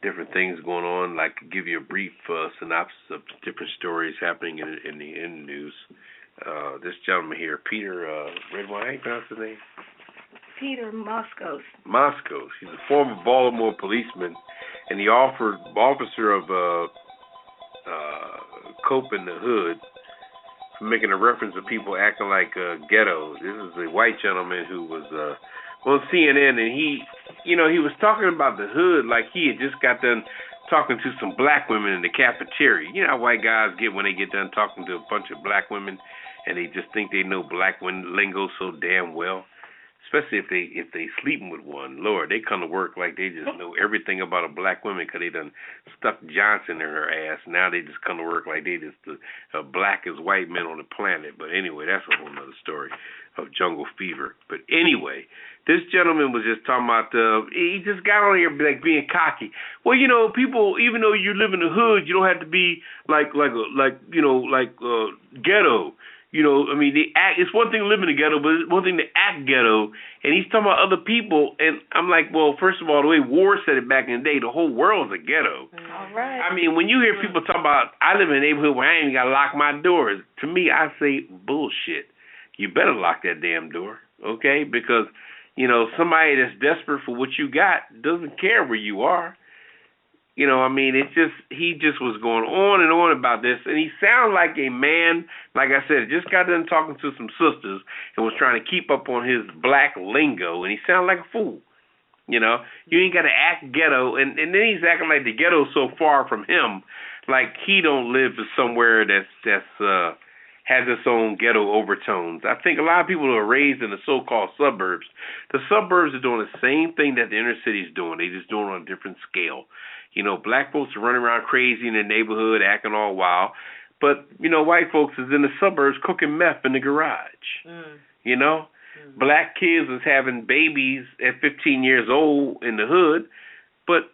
different things going on, like give you a brief synopsis of different stories happening in the news. This gentleman here, Peter Redwine, how you pronounce his name? Peter Moskos. Moskos. He's a former Baltimore policeman and the officer of Cope in the Hood, for making a reference to people acting like ghettos. This is a white gentleman who was on CNN, and he was talking about the hood like he had just got done talking to some black women in the cafeteria. You know how white guys get when they get done talking to a bunch of black women, and they just think they know black women lingo so damn well. Especially if they sleeping with one. Lord, they come to work like they just know everything about a black woman because they done stuck Johnson in her ass. Now they just come to work like they just the blackest white men on the planet. But anyway, that's a whole other story of jungle fever. But anyway, this gentleman was just talking about he just got on here like being cocky. Well, people, even though you live in the hood, you don't have to be like ghetto. It's one thing to live in the ghetto, but it's one thing to act ghetto. And he's talking about other people, and I'm like, well, first of all, the way War said it back in the day, the whole world's a ghetto. All right. I mean, when you hear people talk about, I live in a neighborhood where I ain't even got to lock my doors, to me, I say, bullshit. You better lock that damn door, okay? Because, somebody that's desperate for what you got doesn't care where you are. He just was going on and on about this, and he sounded like a man, like I said, just got done talking to some sisters and was trying to keep up on his black lingo, and he sounded like a fool. You ain't got to act ghetto, and then he's acting like the ghetto's so far from him, like he don't live somewhere that's has its own ghetto overtones. I think a lot of people who are raised in the so-called suburbs, the suburbs are doing the same thing that the inner city's doing. They just doing it on a different scale. Black folks are running around crazy in the neighborhood, acting all wild. But, white folks is in the suburbs cooking meth in the garage. Black kids is having babies at 15 years old in the hood, but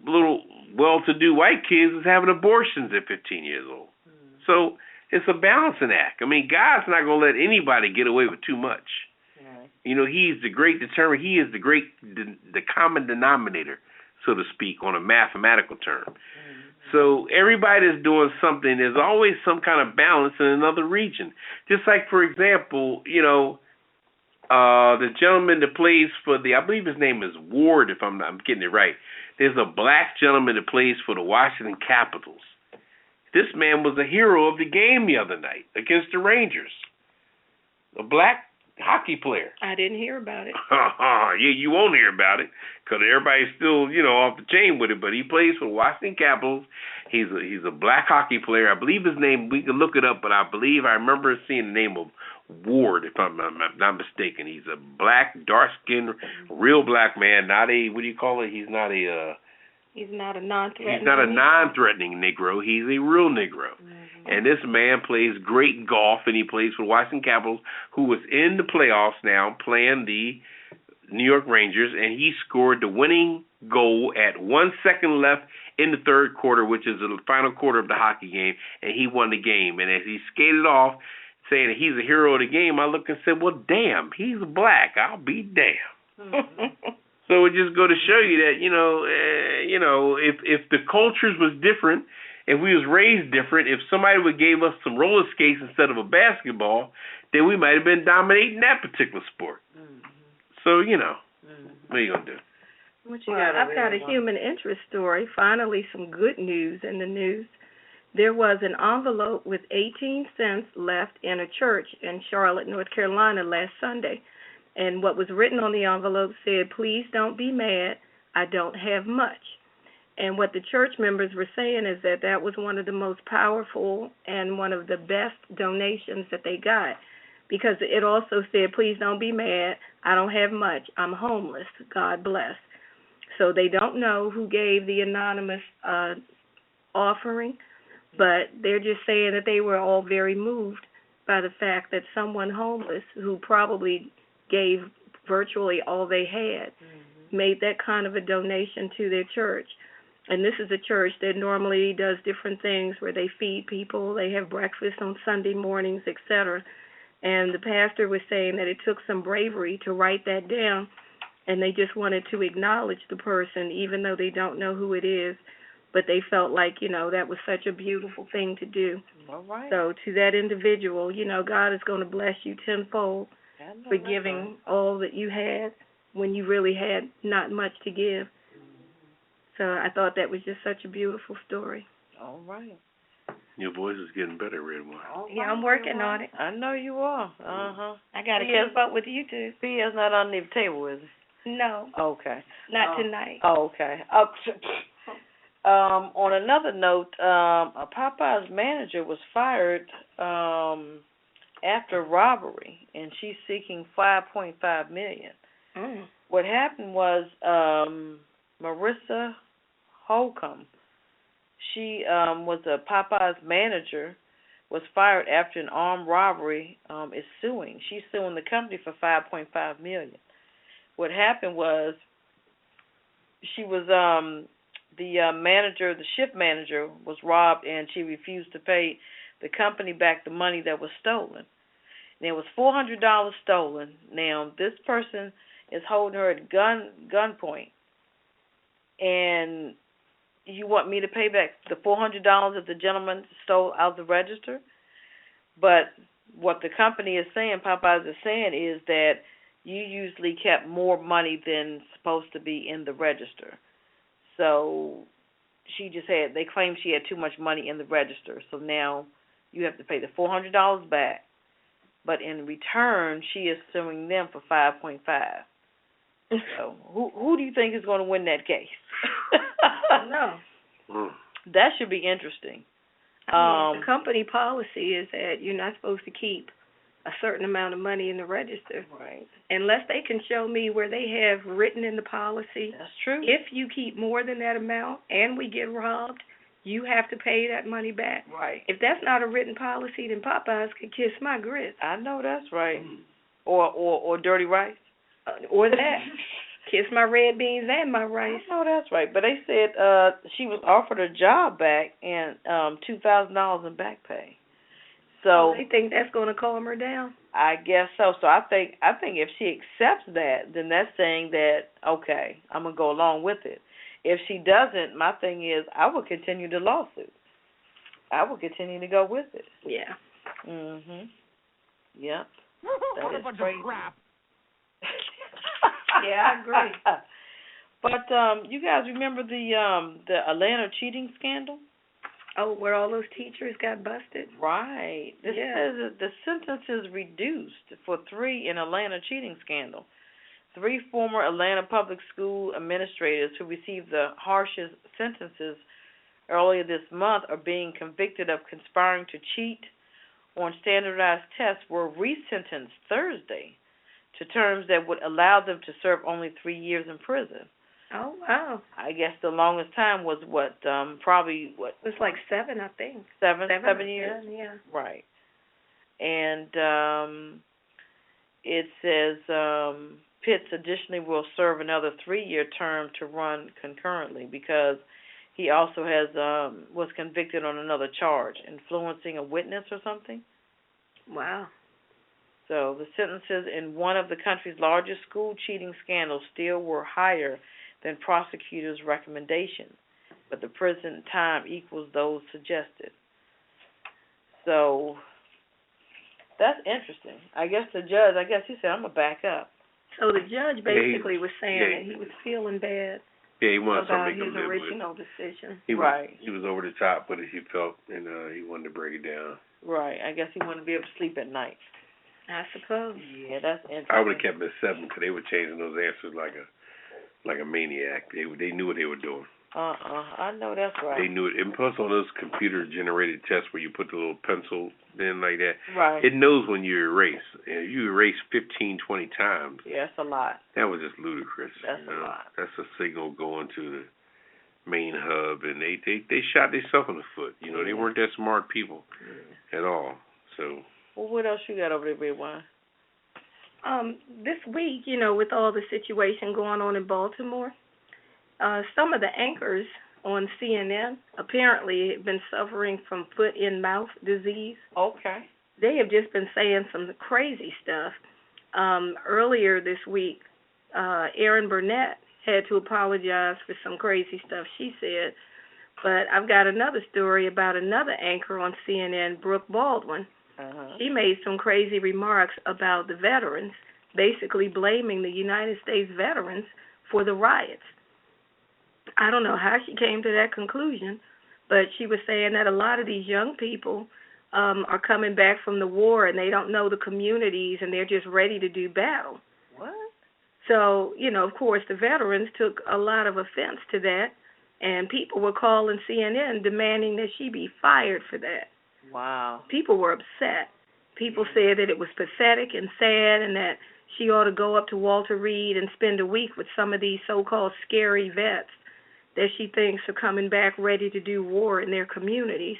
little well-to-do white kids is having abortions at 15 years old. So it's a balancing act. God's not going to let anybody get away with too much. He's the great determiner. He is the common denominator, so to speak, on a mathematical term. So everybody that's doing something, there's always some kind of balance in another region. Just like, for example, the gentleman that plays for I believe his name is Ward, if I'm getting it right. There's a black gentleman that plays for the Washington Capitals. This man was a hero of the game the other night against the Rangers. A black hockey player. I didn't hear about it. Yeah, you won't hear about it because everybody's still, off the chain with it. But he plays for Washington Capitals. He's a black hockey player. I believe his name, we can look it up, but I remember seeing the name of Ward, if I'm not mistaken. He's a black, dark-skinned, real black man, not a, what do you call it? He's not a non-threatening. He's not a non-threatening Negro. He's a real Negro. And this man plays great golf, and he plays for the Washington Capitals, who was in the playoffs now, playing the New York Rangers, and he scored the winning goal at 1 second left in the third quarter, which is the final quarter of the hockey game, and he won the game. And as he skated off, saying that he's a hero of the game, I looked and said, well, damn, he's black. I'll be damned. So it just go to show you that, if the cultures was different, if we was raised different, if somebody would gave us some roller skates instead of a basketball, then we might have been dominating that particular sport. So, what are you going to do? I've got a human interest story. Finally, some good news in the news. There was an envelope with 18 cents left in a church in Charlotte, North Carolina last Sunday. And what was written on the envelope said, please don't be mad, I don't have much. And what the church members were saying is that was one of the most powerful and one of the best donations that they got. Because it also said, please don't be mad, I don't have much, I'm homeless, God bless. So they don't know who gave the anonymous offering, but they're just saying that they were all very moved by the fact that someone homeless who probably gave virtually all they had made that kind of a donation to their church. And this is a church that normally does different things where they feed people, they have breakfast on Sunday mornings, etc. And the pastor was saying that it took some bravery to write that down, and they just wanted to acknowledge the person even though they don't know who it is. But they felt like, that was such a beautiful thing to do. All right. So to that individual, God is going to bless you tenfold for giving all that you had when you really had not much to give. So I thought that was just such a beautiful story. All right. Your voice is getting better, Redwine. Yeah, I'm working on it. I know you are. I got to keep up with you too. Pia's not on the table, is it? No. Okay. Not tonight. Oh, okay. On another note, a Popeye's manager was fired after robbery, and she's seeking $5.5 million. What happened was Marissa Holcomb, she was a Popeye's manager, was fired after an armed robbery. Is suing. She's suing the company for $5.5 million. What happened was she was the shift manager was robbed, and she refused to pay the company back the money that was stolen. There was $400 stolen. Now this person is holding her at gunpoint, and you want me to pay back the $400 that the gentleman stole out of the register? But what the company is saying, Popeyes is saying, is that you usually kept more money than supposed to be in the register. So they claimed she had too much money in the register. So now you have to pay the $400 back. But in return, she is suing them for $5.5. So who do you think is going to win that case? No. That should be interesting. The company policy is that you're not supposed to keep a certain amount of money in the register. Right. Unless they can show me where they have written in the policy. That's true. If you keep more than that amount and we get robbed, you have to pay that money back. Right. If that's not a written policy, then Popeyes could kiss my grits. I know that's right. Or dirty rice. Or that. Kiss my red beans and my rice. I know that's right. But they said she was offered a job back and $2,000 in back pay. So they think that's going to calm her down? I guess so. So I think if she accepts that, then that's saying that, okay, I'm going to go along with it. If she doesn't, my thing is I will continue the lawsuit. I will continue to go with it. Yeah. Yep. What a bunch of crap. Yeah, I agree. But you guys remember the Atlanta cheating scandal? Oh, where all those teachers got busted? Right. This says that the sentence is reduced for 3 in Atlanta cheating scandal. 3 former Atlanta public school administrators who received the harshest sentences earlier this month are being convicted of conspiring to cheat on standardized tests were resentenced Thursday to terms that would allow them to serve only 3 years in prison. Oh, wow. I guess the longest time was probably It was like 7, I think. Seven or years? 10, yeah. Right. And it says Pitts additionally will serve another 3-year term to run concurrently because he also was convicted on another charge, influencing a witness or something. Wow. So the sentences in one of the country's largest school cheating scandals still were higher than prosecutors' recommendations, but the prison time equals those suggested. So that's interesting. I guess the judge, he said, I'm going to back up. So the judge basically was saying that he was feeling bad he wanted about something to his live original with. decision. He was over the top, but he felt, and he wanted to break it down. Right. I guess he wanted to be able to sleep at night. I suppose. Yeah, that's interesting. I would have kept it at 7 because they were changing those answers like a maniac. They knew what they were doing. I know that's right. They knew it. And plus on those computer-generated tests where you put the little pencil in like that, right. It knows when you erase. And if you erase 15, 20 times, yeah, that's a lot. That was just ludicrous. That's a lot. That's a signal going to the main hub, and they shot themselves in the foot. They weren't that smart people at all. So. Well, what else you got over there, Redwine? This week, with all the situation going on in Baltimore, some of the anchors on CNN apparently have been suffering from foot-and-mouth disease. Okay. They have just been saying some crazy stuff. Earlier this week, Erin Burnett had to apologize for some crazy stuff she said. But I've got another story about another anchor on CNN, Brooke Baldwin. She made some crazy remarks about the veterans, basically blaming the United States veterans for the riots. I don't know how she came to that conclusion, but she was saying that a lot of these young people are coming back from the war and they don't know the communities and they're just ready to do battle. What? So, of course, the veterans took a lot of offense to that, and people were calling CNN demanding that she be fired for that. Wow. People were upset. People said that it was pathetic and sad and that she ought to go up to Walter Reed and spend a week with some of these so-called scary vets that she thinks are coming back ready to do war in their communities.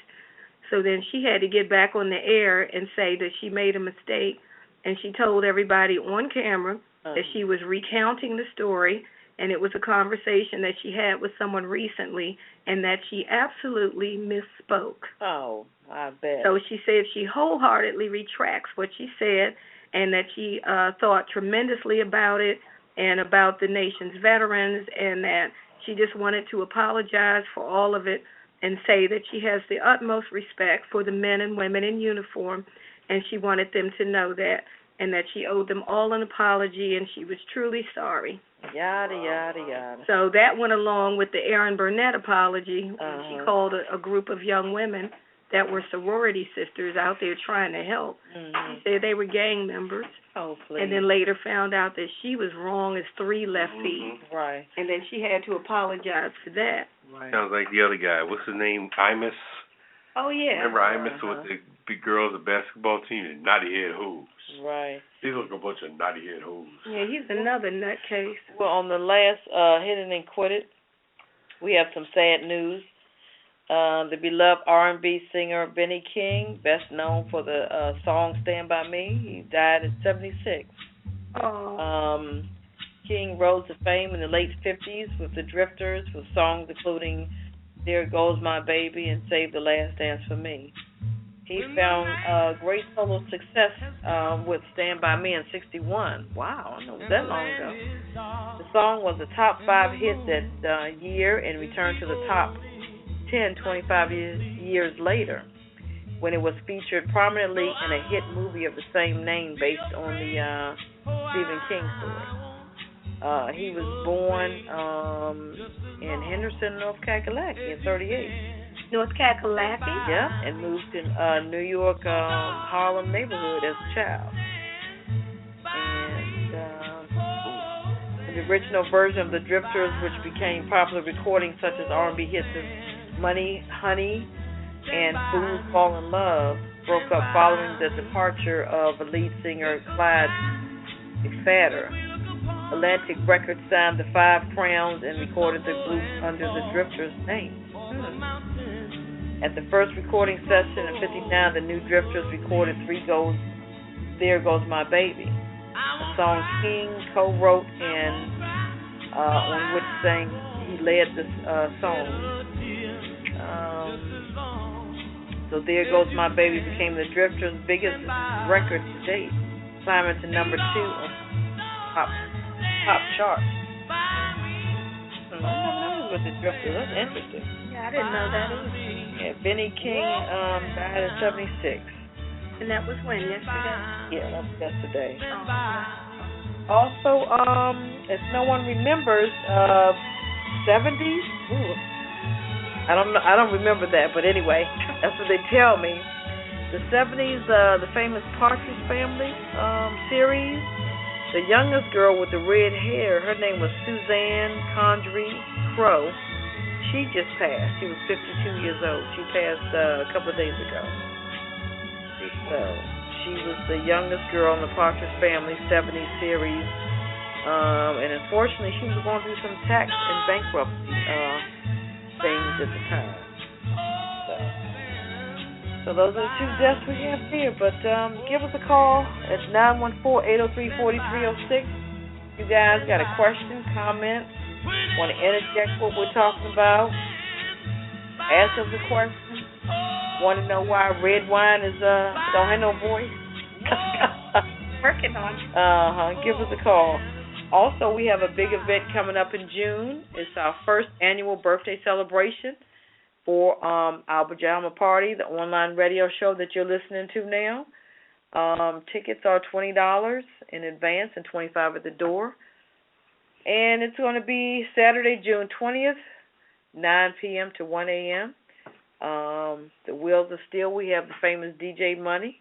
So then she had to get back on the air and say that she made a mistake, and she told everybody on camera that she was recounting the story, and it was a conversation that she had with someone recently, and that she absolutely misspoke. Oh, I bet. So she said she wholeheartedly retracts what she said, and that she thought tremendously about it and about the nation's veterans, and that she just wanted to apologize for all of it and say that she has the utmost respect for the men and women in uniform, and she wanted them to know that, and that she owed them all an apology, and she was truly sorry. Yada, yada, yada. So that went along with the Erin Burnett apology. She called a group of young women that were sorority sisters out there trying to help. She said they were gang members. Oh, please. And then later found out that she was wrong as 3 left feet. Right. And then she had to apologize for that. Right. Sounds like the other guy. What's his name? Imus? Oh, yeah. Remember Imus with the big girls, the basketball team, and naughty head hoes? Right. These look a bunch of naughty head hoes. Yeah, he's another nutcase. Well, on the last Hit It and Quit It, we have some sad news. The beloved R&B singer Benny King, best known for the song Stand By Me, he died at 76. Oh. King rose to fame in the late 50s with the Drifters, with songs including There Goes My Baby and Save the Last Dance for Me. He found great solo success with Stand By Me in 61. Wow, I know it was that long ago. The song was a top 5 hit that year and returned to the top 10 25 years later, when it was featured prominently in a hit movie of the same name based on the Stephen King story. He was born in Henderson, North Kakalaki in 38. North Kakalaki? Yeah, and moved to New York, Harlem neighborhood as a child. And the original version of the Drifters, which became popular recordings such as R&B hits of Money, Honey, and Fools Fall in Love, broke up following the departure of lead singer Clyde McPhatter. Atlantic Records signed the Five Crowns and recorded the group under the Drifters' name. At the first recording session in '59, the New Drifters recorded There Goes My Baby, a song King co-wrote and on which he led the song. So There Goes My Baby became the Drifters' biggest record to date, climbing to number 2 on pop chart. With the Drifters, that's interesting. Yeah, I didn't know that either. Yeah, Benny King died in '76. And that was when, yesterday? Yeah, that was yesterday. Also, if no one remembers, '70s. Ooh, I don't remember that, but anyway, that's what they tell me. The '70s, the famous Partridge Family series. The youngest girl with the red hair, her name was Suzanne Condrey Crowe. She just passed. She was 52 years old. She passed a couple of days ago. So she was the youngest girl in the Partridge Family '70s series. And unfortunately, she was going through some tax and bankruptcy things at the time. So those are the 2 deaths we have here. But give us a call at 914-803-4306. You guys got a question, comment, want to interject what we're talking about, ask us a question, want to know why Redwine is don't have no voice? Working on it. Give us a call. Also, we have a big event coming up in June. It's our first annual birthday celebration for our Pajama Party, the online radio show that you're listening to now. Tickets are $20 in advance and $25 at the door. And it's going to be Saturday, June 20th, 9 p.m. to 1 a.m. The wheels of steel, we have the famous DJ Money,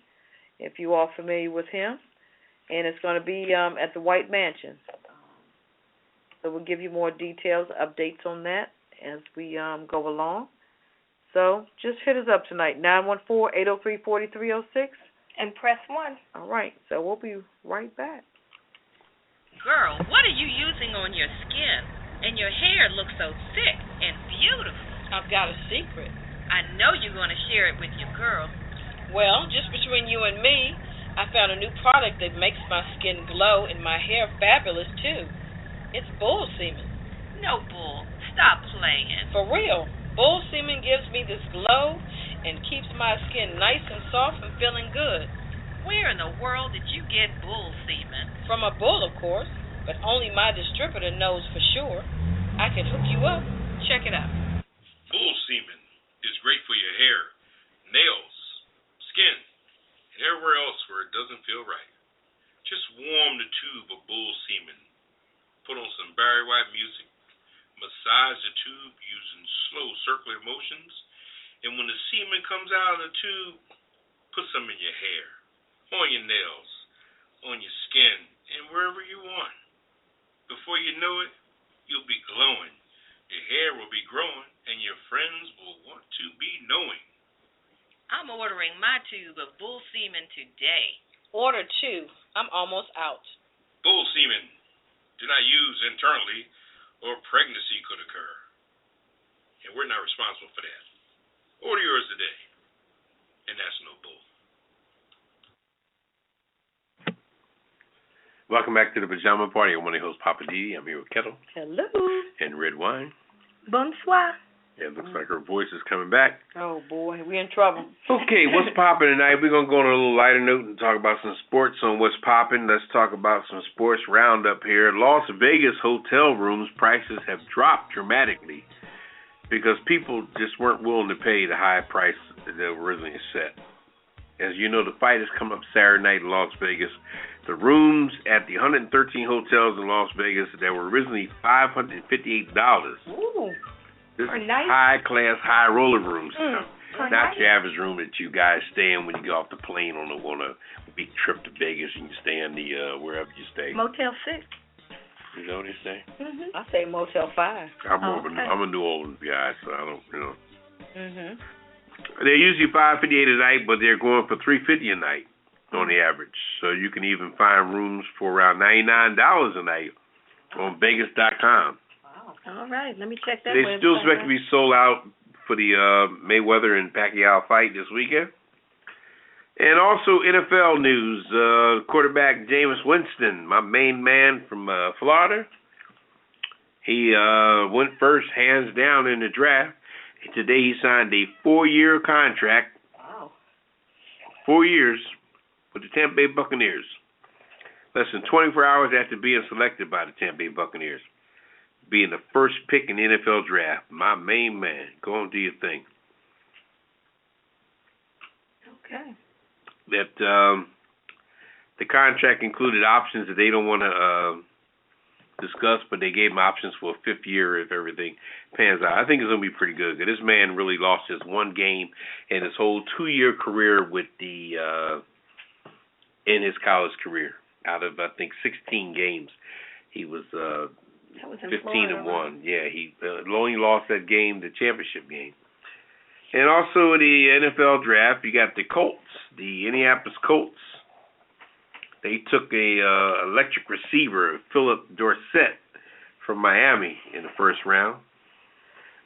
if you are familiar with him. And it's going to be at the White Mansion. So we'll give you more details, updates on that as we go along. So just hit us up tonight, 914-803-4306. And press 1. All right, so we'll be right back. Girl, what are you using on your skin? And your hair looks so thick and beautiful. I've got a secret. I know you're going to share it with your girl. Well, just between you and me, I found a new product that makes my skin glow and my hair fabulous, too. It's bull semen. No, Bull. Stop playing. For real. Bull semen gives me this glow and keeps my skin nice and soft and feeling good. Where in the world did you get bull semen? From a bull, of course, but only my distributor knows for sure. I can hook you up. Check it out. Bull semen is great for your hair, nails, skin, and everywhere else where it doesn't feel right. Just warm the tube of bull semen. Put on some Barry White music. Massage the tube using slow circular motions. And when the semen comes out of the tube, put some in your hair, on your nails, on your skin, and wherever you want. Before you know it, you'll be glowing. Your hair will be growing, and your friends will want to be knowing. I'm ordering my tube of bull semen today. Order 2. I'm almost out. Bull semen. Do not use internally, or pregnancy could occur. And we're not responsible for that. Order yours today. And that's no bull. Welcome back to the Pajama Party. I'm one of your hosts, Poppa DD. I'm here with Ketel. Hello. And Redwine. Bonsoir. It looks like her voice is coming back. Oh, boy. We're in trouble. Okay, what's popping tonight? We're going to go on a little lighter note and talk about some sports on what's popping. Let's talk about some sports roundup here. Las Vegas hotel rooms prices have dropped dramatically because people just weren't willing to pay the high price that they were originally set. As you know, the fight has come up Saturday night in Las Vegas. The rooms at the 113 hotels in Las Vegas that were originally $558. Ooh. This is nice. high-class, high-roller rooms. Not nice. your average room that you guys stay in when you get off the plane on a big trip to Vegas and you stay in the wherever you stay. Motel 6. You know what they say? I say Motel 5. I'm a New Orleans guy, so I don't, Mhm. They're usually $558 a night, but they're going for $350 a night on the average. So you can even find rooms for around $99 a night on Vegas.com. Wow. All right, let me check that. They still expect to be sold out for the Mayweather and Pacquiao fight this weekend. And also NFL news, quarterback Jameis Winston, my main man from Florida, he went first, hands down, in the draft. Today he signed a 4-year contract. Wow. 4 years with the Tampa Bay Buccaneers. Less than 24 hours after being selected by the Tampa Bay Buccaneers. Being the first pick in the NFL draft. My main man. Go on, do your thing. Okay. That the contract included options that they don't want to discuss, but they gave him options for a 5th year if everything pans out. I think it's going to be pretty good. This man really lost just one game in his whole 2-year career with the in his college career. Out of, I think, 16 games, he was 15-1. Right? Yeah, he only lost that game, the championship game. And also the NFL draft, you got the Colts, the Indianapolis Colts. They took a electric receiver, Philip Dorsett, from Miami in the first round.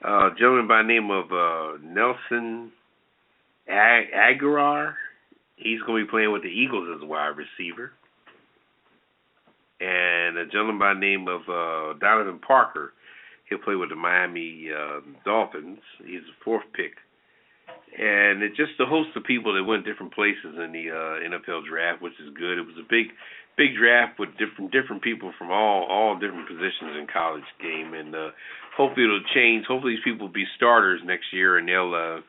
A gentleman by the name of Nelson Aguilar. He's going to be playing with the Eagles as a wide receiver. And a gentleman by the name of Donovan Parker. He'll play with the Miami Dolphins. He's the 4th pick. And it's just a host of people that went different places in the NFL draft, which is good. It was a big draft with different people from all different positions in college game, and hopefully it'll change. Hopefully these people will be starters next year, and they'll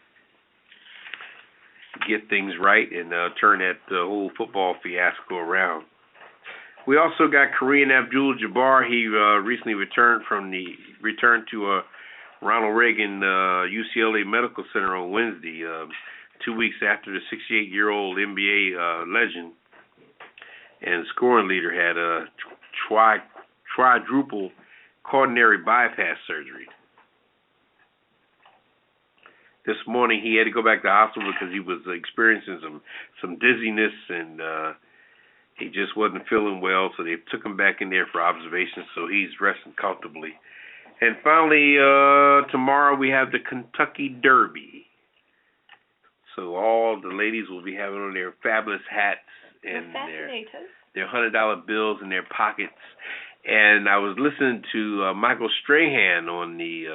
get things right and turn that whole football fiasco around. We also got Kareem Abdul-Jabbar. He recently returned to Ronald Reagan UCLA Medical Center on Wednesday, 2 weeks after the 68-year-old NBA legend and scoring leader had a quadruple coronary bypass surgery. This morning he had to go back to the hospital because he was experiencing some dizziness and he just wasn't feeling well, so they took him back in there for observation, so he's resting comfortably. And finally, tomorrow we have the Kentucky Derby. So all the ladies will be having on their fabulous hats and their $100 bills in their pockets. And I was listening to Michael Strahan on the,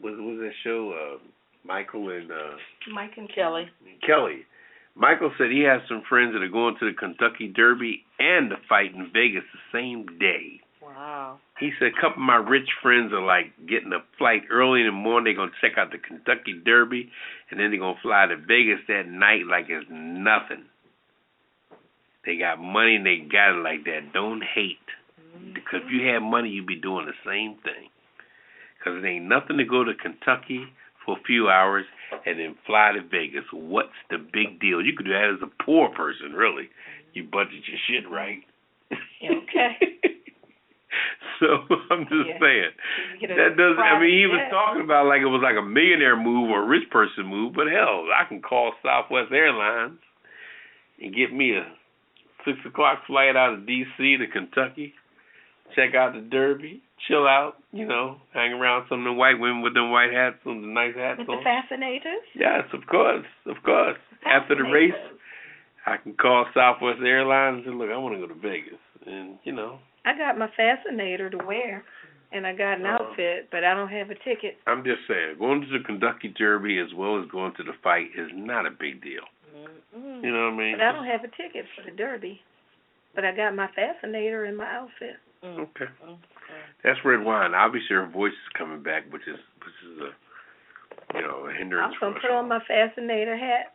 what was that show? Mike and Kelly. Michael said he has some friends that are going to the Kentucky Derby and the fight in Vegas the same day. Wow. He said a couple of my rich friends are like getting a flight early in the morning. They're going to check out the Kentucky Derby, and then they're going to fly to Vegas that night like it's nothing. They got money and they got it like that. Don't hate. Because if you had money, you'd be doing the same thing. Because it ain't nothing to go to Kentucky for a few hours and then fly to Vegas. What's the big deal? You could do that as a poor person, really. You budget your shit right. Okay. So I'm just saying. That doesn't. I mean, he was talking about like it was like a millionaire move or a rich person move, but hell, I can call Southwest Airlines and get me a 6 o'clock flight out of D.C. to Kentucky, check out the Derby, chill out, hang around some of the white women with them white hats, some of the nice hats with on. The fascinators? Yes, of course. After the race, I can call Southwest Airlines and say, look, I want to go to Vegas. And, I got my fascinator to wear, and I got an outfit, but I don't have a ticket. I'm just saying, going to the Kentucky Derby as well as going to the fight is not a big deal. Mm-hmm. You know what I mean? But I don't have a ticket for the Derby, but I got my fascinator in my outfit. Okay. That's Redwine. Obviously, her voice is coming back, which is a hindrance. I'm going to put on my fascinator hat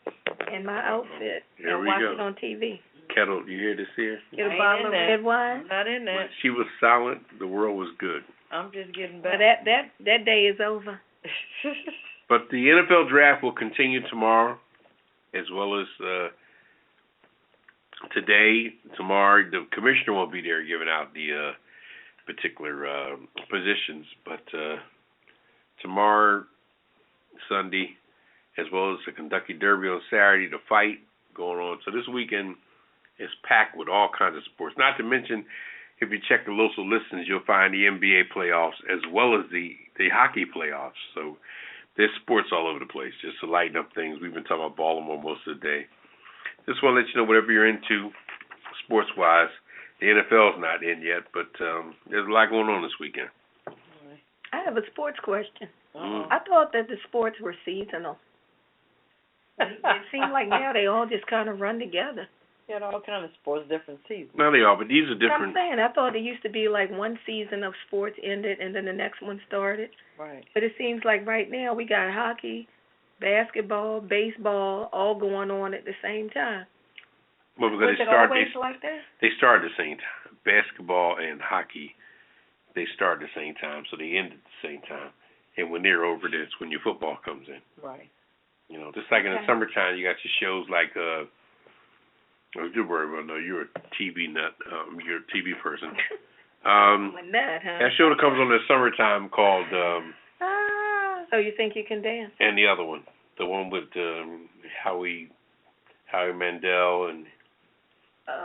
and my outfit and watch it on TV. Ketel, you hear this here? Get a bottle of red wine. Not in that. When she was silent, the world was good. I'm just getting back. But that day is over. But the NFL draft will continue tomorrow, as well as today. Tomorrow, the commissioner won't be there giving out the particular positions, but tomorrow, Sunday, as well as the Kentucky Derby on Saturday, the fight going on. So this weekend is packed with all kinds of sports. Not to mention, if you check the local listings, you'll find the NBA playoffs as well as the hockey playoffs. So there's sports all over the place, just to lighten up things. We've been talking about Baltimore most of the day. Just want to let you know whatever you're into sports-wise. The NFL's not in yet, but there's a lot going on this weekend. I have a sports question. I thought that the sports were seasonal. It seems like now they all just kind of run together. Yeah, all kind of sports, different seasons. No, they are, but these are different. I'm saying, I thought it used to be like one season of sports ended and then the next one started. Right. But it seems like right now we got hockey, basketball, baseball, all going on at the same time. Well, because Was it always like that? They start at the same time. Basketball and hockey, they start at the same time, so they end at the same time. And when they're over, that's when your football comes in. Right. You know, just like in the summertime, you got your shows like don't worry about no, you're a TV nut. You're a TV person. I'm a nut, huh? That show that comes on in the summertime called So you think you can dance? And the other one, the one with Howie Mandel and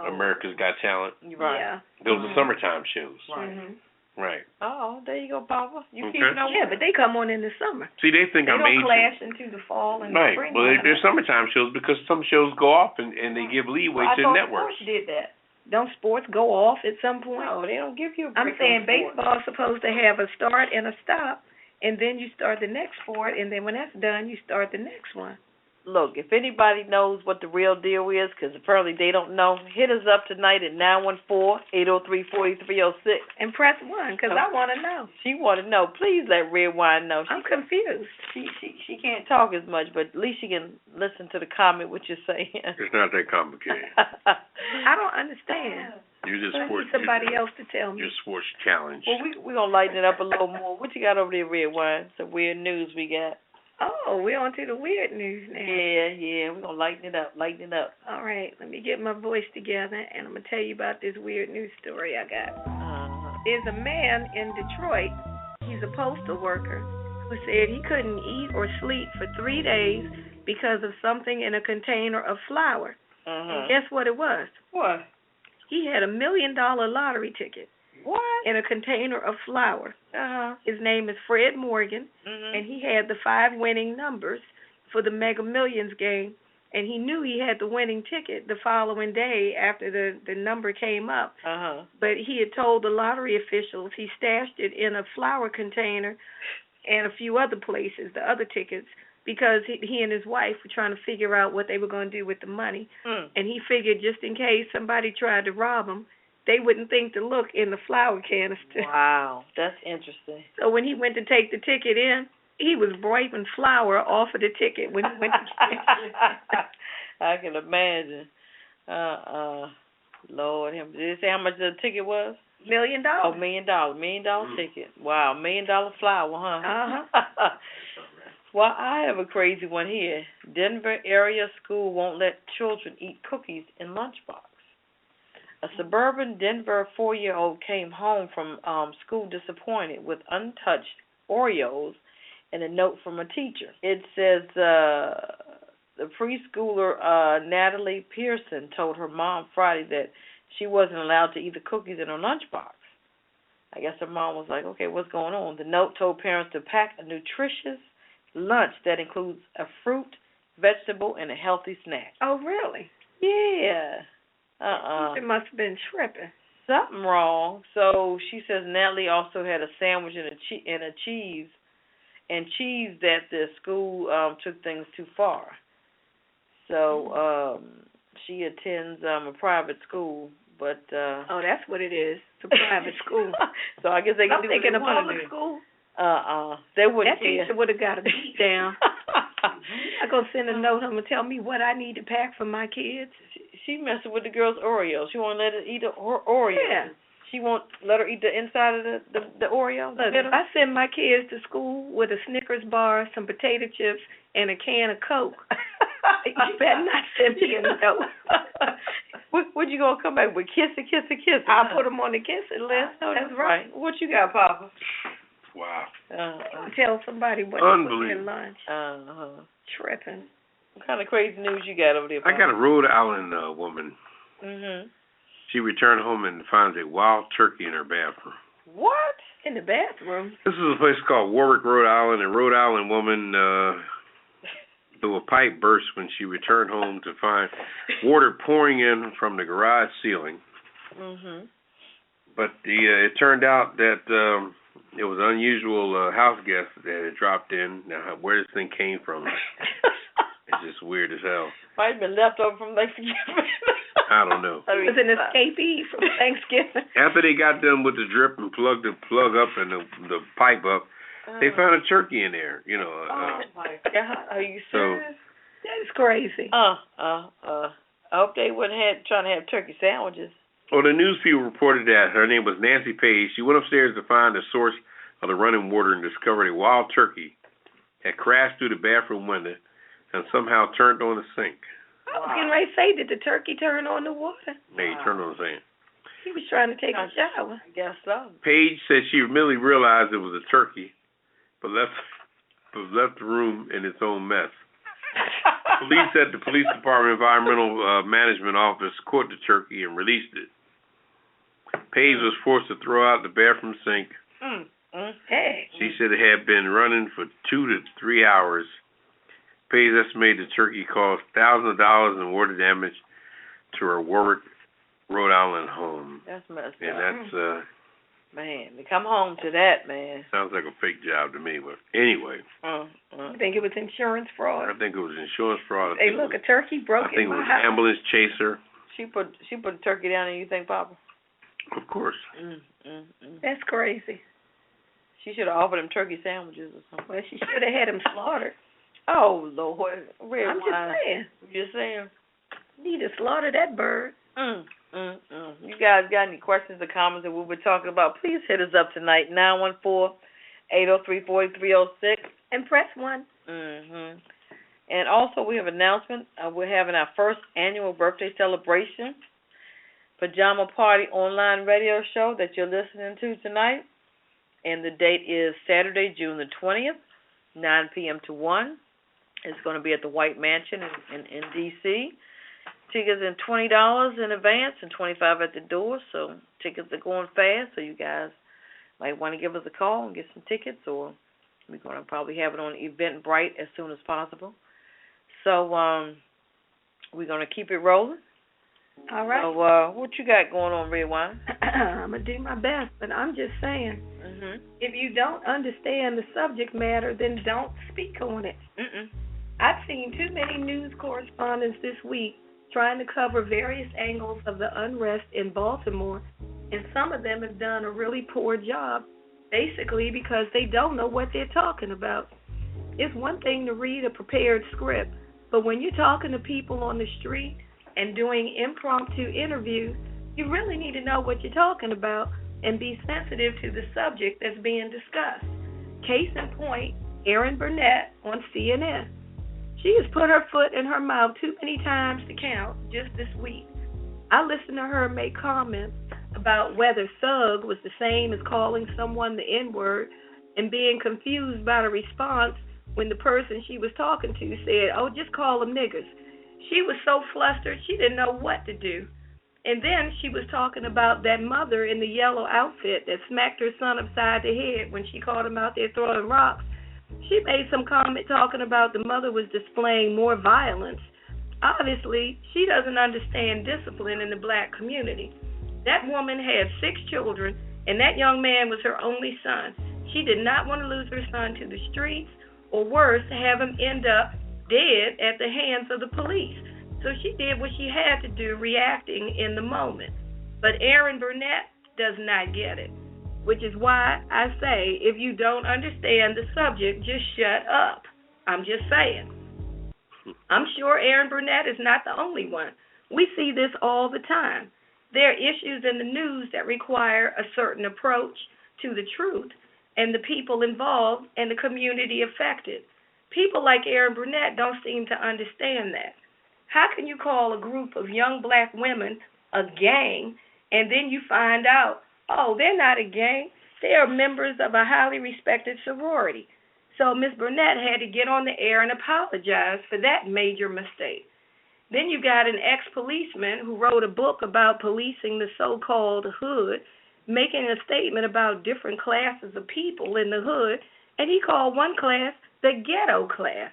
America's Got Talent. Right. Yeah. Those are summertime shows. Right. Mm-hmm. Right. Oh, there you go, Papa. You Okay. keeping up? Yeah, but they come on in the summer. See, they think They I'm don't ancient. clash into the fall and Right. the spring. Well, they're summertime shows because some shows go off and they give leeway to the networks. Sports did that. Don't sports go off at some point? No, they don't give you a I'm break. saying on sports. baseball's supposed to have a start and a stop, and then you start the next sport, and then when that's done, you start the next one. Look, if anybody knows what the real deal is, because apparently they don't know, hit us up tonight at 914-803-4306. And press 1, because I want to know. She want to know. Please let Redwine know. I'm confused. She can't talk as much, but at least she can listen to the comment what you're saying. It's not that complicated. I don't understand. You just I need somebody else to tell me. Your sports challenge. Well, we're going to lighten it up a little more. What you got over there, Redwine? Some weird news we got. Oh, we're on to the weird news now. Yeah, we're going to lighten it up. All right, let me get my voice together, and I'm going to tell you about this weird news story I got. There's a man in Detroit, he's a postal worker, who said he couldn't eat or sleep for 3 days because of something in a container of flour. And guess what it was? What? He had $1 million lottery ticket. What? In a container of flour. His name is Fred Morgan, and he had the 5 winning numbers for the Mega Millions game, and he knew he had the winning ticket the following day after the number came up. But he had told the lottery officials he stashed it in a flour container and a few other places, the other tickets, because he and his wife were trying to figure out what they were going to do with the money. And he figured just in case somebody tried to rob him, they wouldn't think to look in the flour canister. Wow, that's interesting. So when he went to take the ticket in, he was wiping flour off of the ticket when he went to get it. I can imagine. Lord, did it say how much the ticket was? $1 million. Oh, $1 million. $1 million ticket. Wow, $1 million flour, huh? Well, I have a crazy one here. Denver area school won't let children eat cookies in lunchbox. A suburban Denver 4-year-old came home from school disappointed with untouched Oreos and a note from a teacher. It says the preschooler Natalie Pearson told her mom Friday that she wasn't allowed to eat the cookies in her lunchbox. I guess her mom was like, okay, what's going on? The note told parents to pack a nutritious lunch that includes a fruit, vegetable, and a healthy snack. Oh, really? Yeah. It must have been tripping. Something wrong. So she says Natalie also had a sandwich and a cheese, that the school took things too far. So she attends a private school, but oh, that's what it is. It's a private school. So I guess they can I'm do thinking what they a want to public do. school. They wouldn't That teacher would have got a beat down. I'm going to send a note home and tell me what I need to pack for my kids. She messing with the girl's Oreos. She won't let her eat her Oreos. Yeah. She won't let her eat the inside of the Oreo. Look, if I send my kids to school with a Snickers bar, some potato chips, and a can of Coke, you better not send me a note. What you going to come back with? Kissy. I'll put them on the kissing list. That's right. What you got, Papa? Wow. Tell somebody what to put in lunch. Tripping. What kind of crazy news you got over there, Papa? I got a Rhode Island woman. She returned home and finds a wild turkey in her bathroom. What? In the bathroom? This is a place called Warwick, Rhode Island. A Rhode Island woman through a pipe burst when she returned home to find water pouring in from the garage ceiling. Mhm. But it turned out that it was an unusual house guest that had dropped in. Now, where this thing came from, it's just weird as hell. Might have been left over from Thanksgiving. I don't know. It was an escapee from Thanksgiving. After they got done with the drip and plugged the plug up and the pipe up, they found a turkey in there. You know. Oh my God! Are you serious? That is crazy. I hope they wasn't trying to have turkey sandwiches. Well, the news people reported that her name was Nancy Page. She went upstairs to find the source of the running water and discovered a wild turkey had crashed through the bathroom window and somehow turned on the sink. I was getting ready to say, did the turkey turn on the water? Yeah, he turned on the sink. He was trying to take a shower. I guess so. Page said she immediately realized it was a turkey, but left the room in its own mess. Police at the police department environmental management office caught the turkey and released it. Page was forced to throw out the bathroom sink. Hey. She said it had been running for 2 to 3 hours. Page estimated the turkey caused thousands of dollars in water damage to her Warwick, Rhode Island home. That's messed and up. That's man, to come home to that, man. Sounds like a fake job to me, but anyway. You think it was insurance fraud? I think it was insurance fraud. Hey, look, a turkey broke in my house. I think it was ambulance chaser. She put a turkey down and you think, Papa? Of course. That's crazy. She should have offered him turkey sandwiches or something. Well, she should have had him slaughtered. Oh, Lord. I'm just saying. You're saying? Need to slaughter that bird. You guys got any questions or comments that we'll be talking about? Please hit us up tonight, 914-803-4306. And press 1. And also, we have an announcement. We're having our first annual birthday celebration. Pajama Party online radio show that you're listening to tonight. And the date is Saturday, June the 20th, 9 p.m. to 1. It's going to be at the White Mansion in D.C. Tickets are $20 in advance and $25 at the door, so tickets are going fast, so you guys might want to give us a call and get some tickets, or we're going to probably have it on Eventbrite as soon as possible. So we're going to keep it rolling. All right. So what you got going on, Redwine? I'm going to do my best, but I'm just saying, if you don't understand the subject matter, then don't speak on it. I've seen too many news correspondents this week trying to cover various angles of the unrest in Baltimore, and some of them have done a really poor job, basically because they don't know what they're talking about. It's one thing to read a prepared script, but when you're talking to people on the street and doing impromptu interviews, you really need to know what you're talking about and be sensitive to the subject that's being discussed. Case in point, Erin Burnett on CNN. She has put her foot in her mouth too many times to count just this week. I listened to her make comments about whether thug was the same as calling someone the N-word and being confused by the response when the person she was talking to said, oh, just call them niggers. She was so flustered she didn't know what to do. And then she was talking about that mother in the yellow outfit that smacked her son upside the head when she caught him out there throwing rocks. She made some comment talking about the mother was displaying more violence. Obviously, she doesn't understand discipline in the black community. That woman had 6 children, and that young man was her only son. She did not want to lose her son to the streets, or worse, have him end up dead at the hands of the police. So she did what she had to do, reacting in the moment. But Erin Burnett does not get it, which is why I say if you don't understand the subject, just shut up. I'm just saying. I'm sure Erin Burnett is not the only one. We see this all the time. There are issues in the news that require a certain approach to the truth and the people involved and the community affected. People like Erin Burnett don't seem to understand that. How can you call a group of young black women a gang and then you find out, oh, they're not a gang. They are members of a highly respected sorority. So Ms. Burnett had to get on the air and apologize for that major mistake. Then you got an ex-policeman who wrote a book about policing the so-called hood, making a statement about different classes of people in the hood, and he called one class the ghetto class.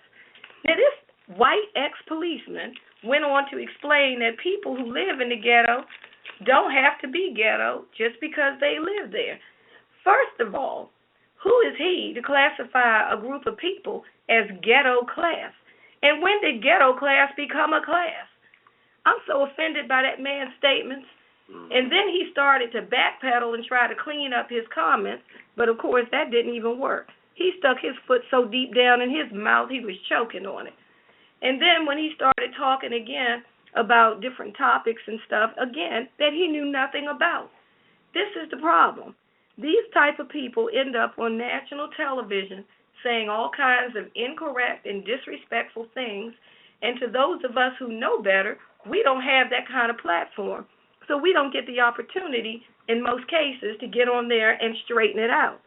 Now, this white ex-policeman went on to explain that people who live in the ghetto don't have to be ghetto just because they live there. First of all, who is he to classify a group of people as ghetto class? And when did ghetto class become a class? I'm so offended by that man's statements. And then he started to backpedal and try to clean up his comments, but of course that didn't even work. He stuck his foot so deep down in his mouth he was choking on it. And then when he started talking again about different topics and stuff, again, that he knew nothing about. This is the problem. These type of people end up on national television saying all kinds of incorrect and disrespectful things, and to those of us who know better, we don't have that kind of platform. So we don't get the opportunity, in most cases, to get on there and straighten it out.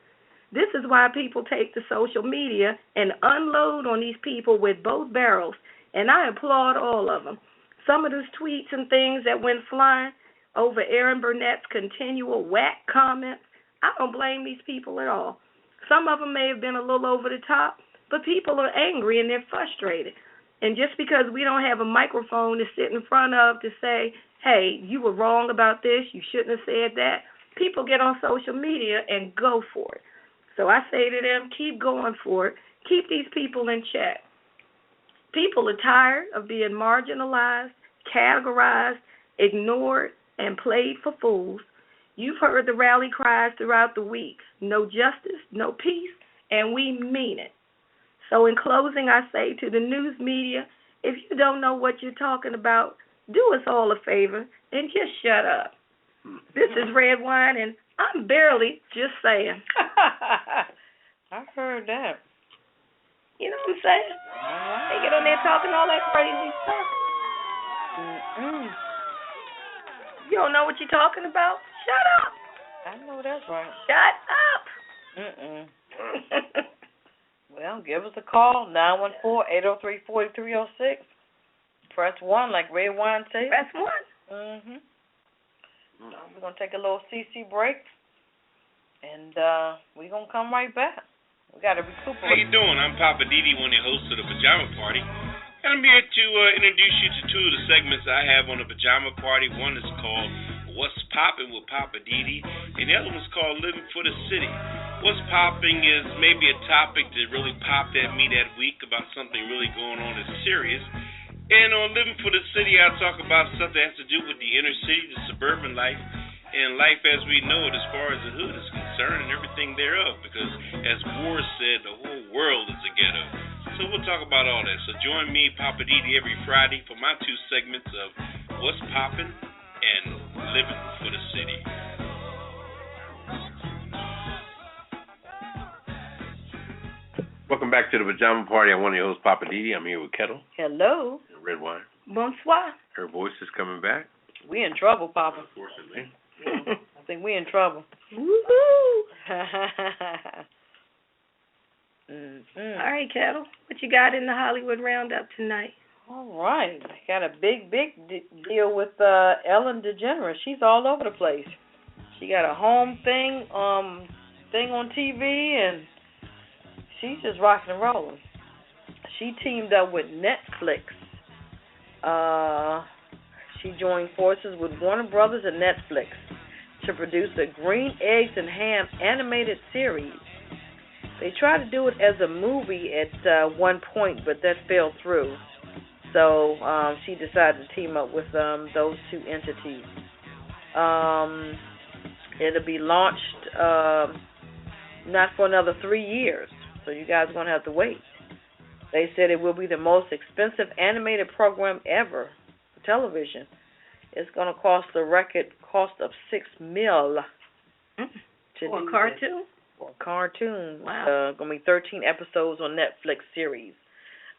This is why people take to social media and unload on these people with both barrels, and I applaud all of them. Some of those tweets and things that went flying over Aaron Burnett's continual whack comments, I don't blame these people at all. Some of them may have been a little over the top, but people are angry and they're frustrated. And just because we don't have a microphone to sit in front of to say, hey, you were wrong about this, you shouldn't have said that, people get on social media and go for it. So I say to them, keep going for it. Keep these people in check. People are tired of being marginalized, categorized, ignored, and played for fools. You've heard the rally cries throughout the week. No justice, no peace, and we mean it. So in closing, I say to the news media, if you don't know what you're talking about, do us all a favor and just shut up. This is Redwine, and I'm barely just saying. I heard that. You know what I'm saying? They get on there talking all that crazy stuff. You don't know what you're talking about? Shut up. I know that's right. Shut up. Well, give us a call, 914-803-4306. Press 1, like Redwine said. Press 1. We're going to take a little CC break, and we're going to come right back. We got to recuperate. How you doing? I'm Poppa DD, one of the hosts of the Pajama Party. And I'm here to introduce you to two of the segments I have on the Pajama Party. One is called What's Poppin' with Poppa DD, and the other one's called Living for the City. What's Popping is maybe a topic that really popped at me that week about something really going on that's serious. And on Living for the City, I'll talk about stuff that has to do with the inner city, the suburban life, and life as we know it as far as the hood is concerned and everything thereof. Because as Moore said, the whole world is a ghetto. So we'll talk about all that. So join me, Poppa DD, every Friday for my two segments of What's Poppin' and Living for the City. Welcome back to the Pajama Party. I'm one of your hosts, Poppa DD. I'm here with Ketel. Hello. And Redwine. Bonsoir. Her voice is coming back. We in trouble, Papa. Unfortunately. Yeah, I think we in trouble. Woo-hoo. All right, Ketel. What you got in the Hollywood Roundup tonight? All right. I got a big deal with Ellen DeGeneres. She's all over the place. She got a home thing on TV, and she's just rocking and rolling. She teamed up with Netflix. She joined forces with Warner Brothers and Netflix to produce a Green Eggs and Ham animated series. They tried to do it as a movie at one point, but that fell through. So she decided to team up with those two entities. It'll be launched not for another 3 years, so you guys are going to have to wait. They said it will be the most expensive animated program ever for television. It's going to cost a record cost of $6 million for a cartoon? For a cartoon. Wow. Going to be 13 episodes on Netflix series.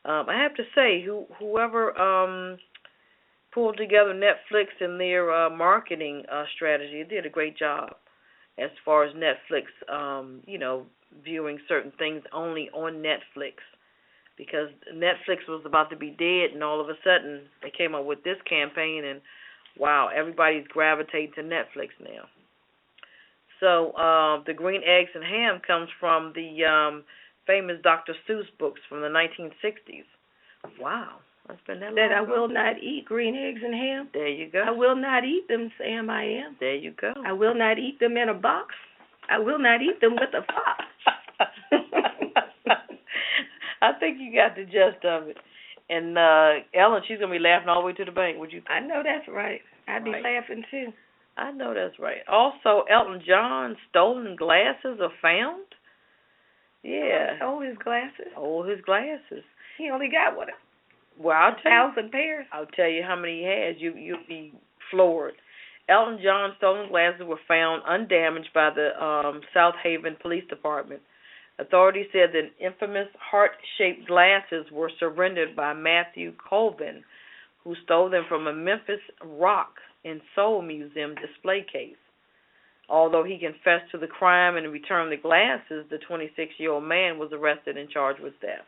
I have to say, whoever pulled together Netflix and their marketing strategy did a great job as far as Netflix, viewing certain things only on Netflix. because Netflix was about to be dead, and all of a sudden they came up with this campaign, and wow, everybody's gravitating to Netflix now. So the green eggs and ham comes from the famous Dr. Seuss books from the 1960s. Wow, that's been that long. That I will not eat green eggs and ham. There you go. I will not eat them, Sam. I am. There you go. I will not eat them in a box. I will not eat them with a fox. I think you got the gist of it. And Ellen, she's gonna be laughing all the way to the bank. Would you? I know that's right. I'd be laughing too. I know that's right. Also, Elton John's stolen glasses are found. Yeah. Stole his glasses. Stole his glasses. He only got what? Well, I'll tell you. 1,000 pairs. I'll tell you how many he has. You'll be floored. Elton John's stolen glasses were found undamaged by the South Haven Police Department. Authorities said that infamous heart-shaped glasses were surrendered by Matthew Colvin, who stole them from a Memphis rock and soul museum display case. Although he confessed to the crime and returned the glasses, the 26-year-old man was arrested and charged with theft.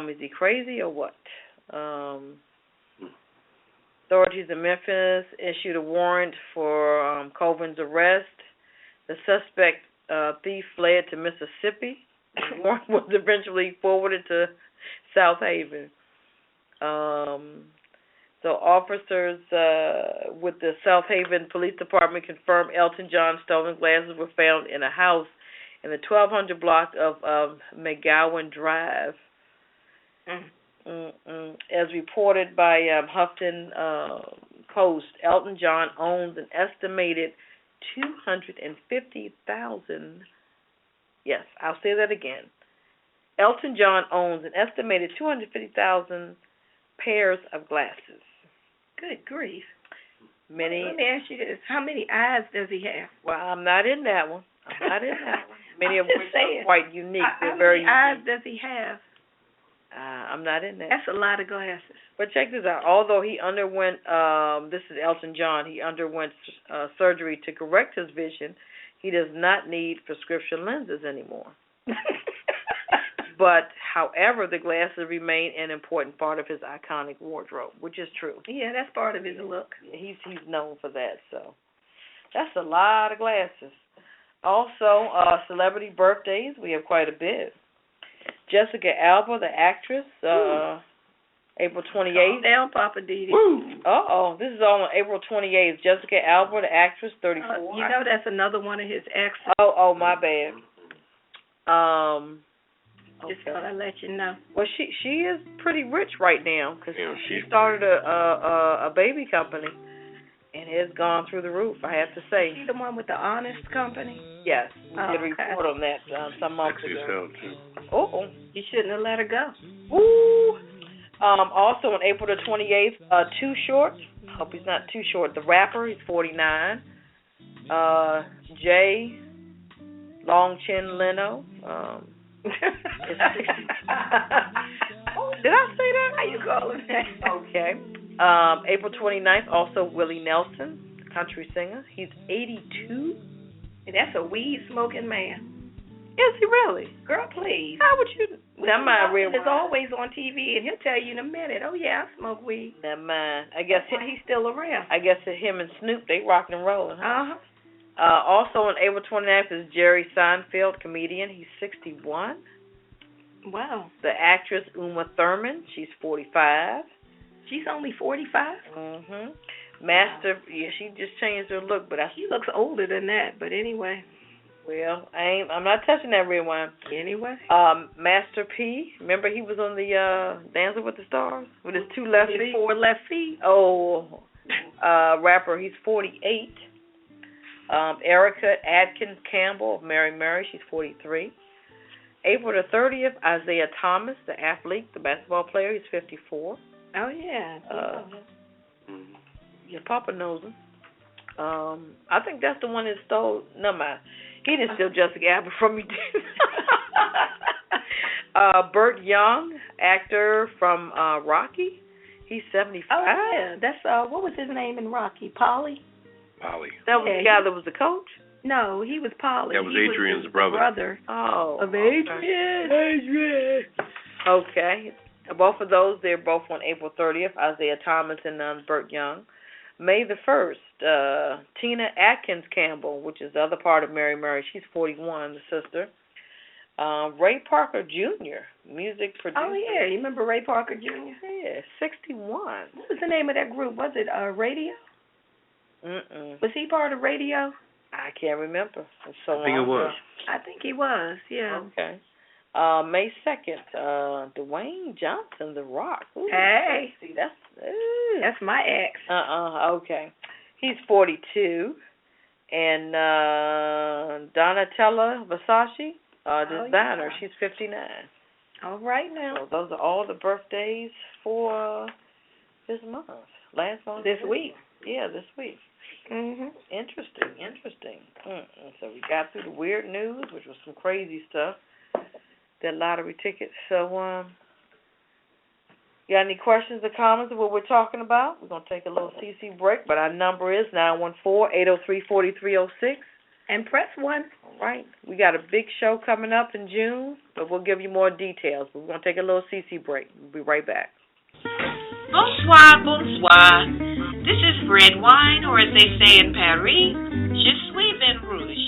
Is he crazy or what? Authorities in Memphis issued a warrant for Colvin's arrest. The suspect thief fled to Mississippi. The warrant was eventually forwarded to South Haven. So officers with the South Haven Police Department confirmed Elton John's stolen glasses were found in a house in the 1200 block of McGowan Drive. As reported by Huffington Post, Elton John owns an estimated 250,000. Yes, I'll say that again. Elton John owns an estimated 250,000 pairs of glasses. Good grief. Many. Let me ask you this. How many eyes does he have? Well, I'm not in that one. Many of which are quite unique. They're very unique. How many eyes does he have? I'm not in that. That's a lot of glasses. But check this out. Although he underwent, this is Elton John, he underwent surgery to correct his vision, he does not need prescription lenses anymore. But, however, the glasses remain an important part of his iconic wardrobe, which is true. Yeah, that's part of his look. He's known for that, so that's a lot of glasses. Also, celebrity birthdays, we have quite a bit. Jessica Alba, the actress, April 28th. Calm down, Poppa DD. This is all on April 28th. Jessica Alba, the actress, 34. You know that's another one of his exes. Oh, my bad. Just thought I'd let you know. Well, she is pretty rich right now because she started a baby company and has gone through the roof, I have to say. Is she the one with the Honest Company? Yes. We did a report on that some months ago. Oh. You shouldn't have let her go. Ooh. Also on April the 28th, Too Short. Hope he's not too short. The rapper, he's 49. Jay Long Chin Leno. Did I say that? How you call him that? Okay. April 29th, also Willie Nelson, country singer. He's 82. That's a weed-smoking man. Is he really? Girl, please. How would you? Never mind, Redwine. He's always on TV, and he'll tell you in a minute, oh, yeah, I smoke weed. Never mind. I guess he's still around. I guess him and Snoop, they rocking and rolling, huh? Uh-huh. Also on April 29th is Jerry Seinfeld, comedian. He's 61. Wow. The actress Uma Thurman, she's 45. She's only 45? Mm-hmm. Master, she just changed her look, but she looks older than that, but anyway. Well, I'm not touching that Redwine. Anyway. Master P, remember he was on the Dancing with the Stars with his 2 left feet? 4 left feet. Oh, rapper, he's 48. Erica Adkins Campbell of Mary Mary, she's 43. April the 30th, Isaiah Thomas, the athlete, the basketball player, he's 54. Oh, yeah. Your papa knows him. I think that's the one that stole. No, mind. He didn't steal Jessica Alba from me. Burt Young, actor from Rocky. He's 75. Oh, yeah. That's, what was his name in Rocky? Polly? That was the guy that was the coach? No, he was Polly. That was Adrian's brother. Oh. Of Adrian. Adrian. Okay. Both of those, they're both on April 30th, Isaiah Thomas and Burt Young. May the 1st, Tina Atkins Campbell, which is the other part of Mary Murray. She's 41, the sister. Ray Parker Jr., music producer. Oh, yeah. You remember Ray Parker Jr.? Yeah, 61. What was the name of that group? Was it Radio? Mm-mm. Was he part of Radio? I can't remember. It's so I think it was. I think he was, yeah. Okay. May 2nd, Dwayne Johnson, The Rock. Ooh, hey. See, that's my ex. Okay. He's 42. And Donatella Versace, designer, she's 59. All right now. So those are all the birthdays for this month. Last month. This week. Yeah, this week. Mhm. Interesting. So we got through the weird news, which was some crazy stuff. The lottery tickets. So, you got any questions or comments of what we're talking about? We're going to take a little CC break, but our number is 914-803-4306. And press 1. All right. We got a big show coming up in June, but we'll give you more details. But we're going to take a little CC break. We'll be right back. Bonsoir, bonsoir. This is Redwine, or as they say in Paris, Je suis vin rouge.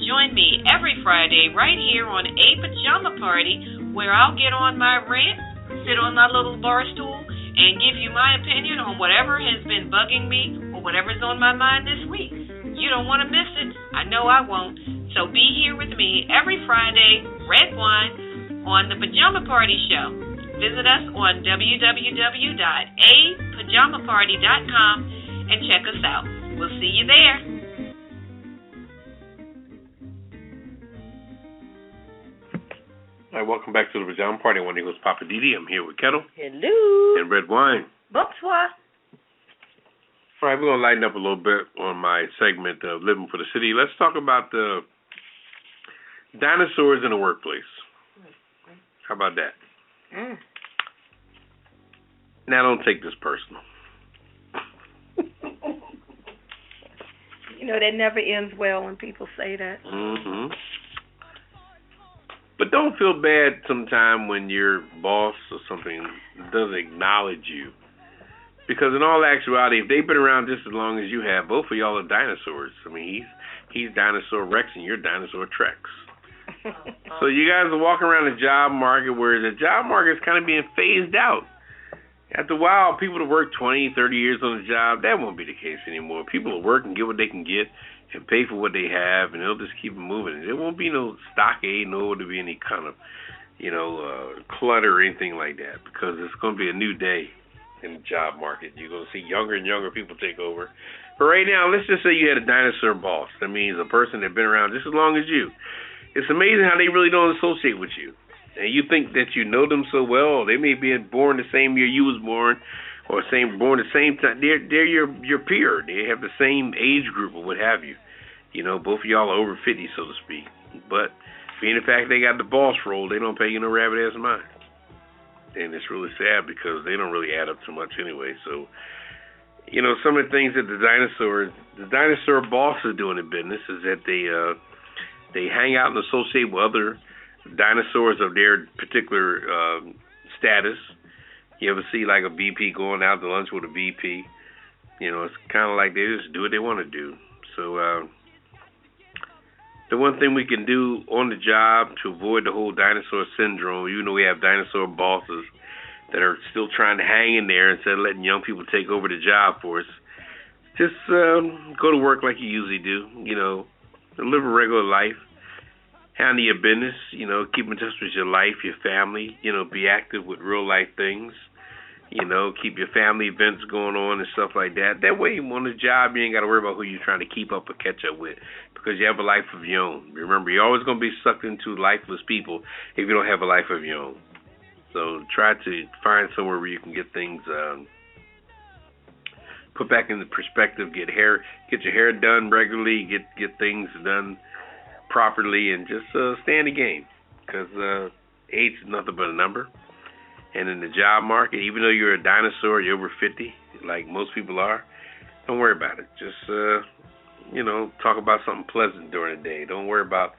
Join me every Friday right here on A Pajama Party, where I'll get on my rant, sit on my little bar stool, and give you my opinion on whatever has been bugging me or whatever's on my mind this week. You don't want to miss it. I know I won't. So be here with me every Friday, Redwine, on the Pajama Party Show. Visit us on www.apajamaparty.com and check us out. We'll see you there. All right, welcome back to the Pajama Party. My name is Poppa DD. I'm here with Ketel. Hello. And Redwine. Bonsoir. All right, we're going to lighten up a little bit on my segment of Living for the City. Let's talk about the dinosaurs in the workplace. How about that? Now, don't take this personal. You know, that never ends well when people say that. Mm-hmm. But don't feel bad sometime when your boss or something doesn't acknowledge you. Because in all actuality, if they've been around just as long as you have, both of y'all are dinosaurs. I mean, he's Dinosaur Rex and you're Dinosaur Trex. So you guys are walking around the job market where the job market is kind of being phased out. After a while, people that work 20, 30 years on the job, that won't be the case anymore. People will work and get what they can get and pay for what they have, and they'll just keep it moving. There won't be no stockade, nor to be any kind of, clutter or anything like that, because it's going to be a new day in the job market. You're going to see younger and younger people take over. But right now, let's just say you had a dinosaur boss. That means a person that's been around just as long as you. It's amazing how they really don't associate with you. And you think that you know them so well. They may be born the same year you was born, or born the same time. They're your peer. They have the same age group or what have you. You know, both of y'all are over 50, so to speak. But being the fact they got the boss role, they don't pay you no rabbit-ass mind. And it's really sad because they don't really add up to much anyway. So, some of the things that the dinosaur bosses do in the business is that they hang out and associate with other dinosaurs of their particular status. You ever see like a VP going out to lunch with a VP? It's kind of like they just do what they want to do. So the one thing we can do on the job to avoid the whole dinosaur syndrome, we have dinosaur bosses that are still trying to hang in there instead of letting young people take over the job for us. Just go to work like you usually do, live a regular life. Handle your business, keep in touch with your life, your family, be active with real life things, keep your family events going on and stuff like that. That way, on the job, you ain't got to worry about who you're trying to keep up or catch up with because you have a life of your own. Remember, you're always going to be sucked into lifeless people if you don't have a life of your own. So try to find somewhere where you can get things put back into perspective, get your hair done regularly, get things done properly, and just stay in the game, because age is nothing but a number. And in the job market, even though you're a dinosaur, you're over 50, like most people are, don't worry about it. Just talk about something pleasant during the day. Don't worry about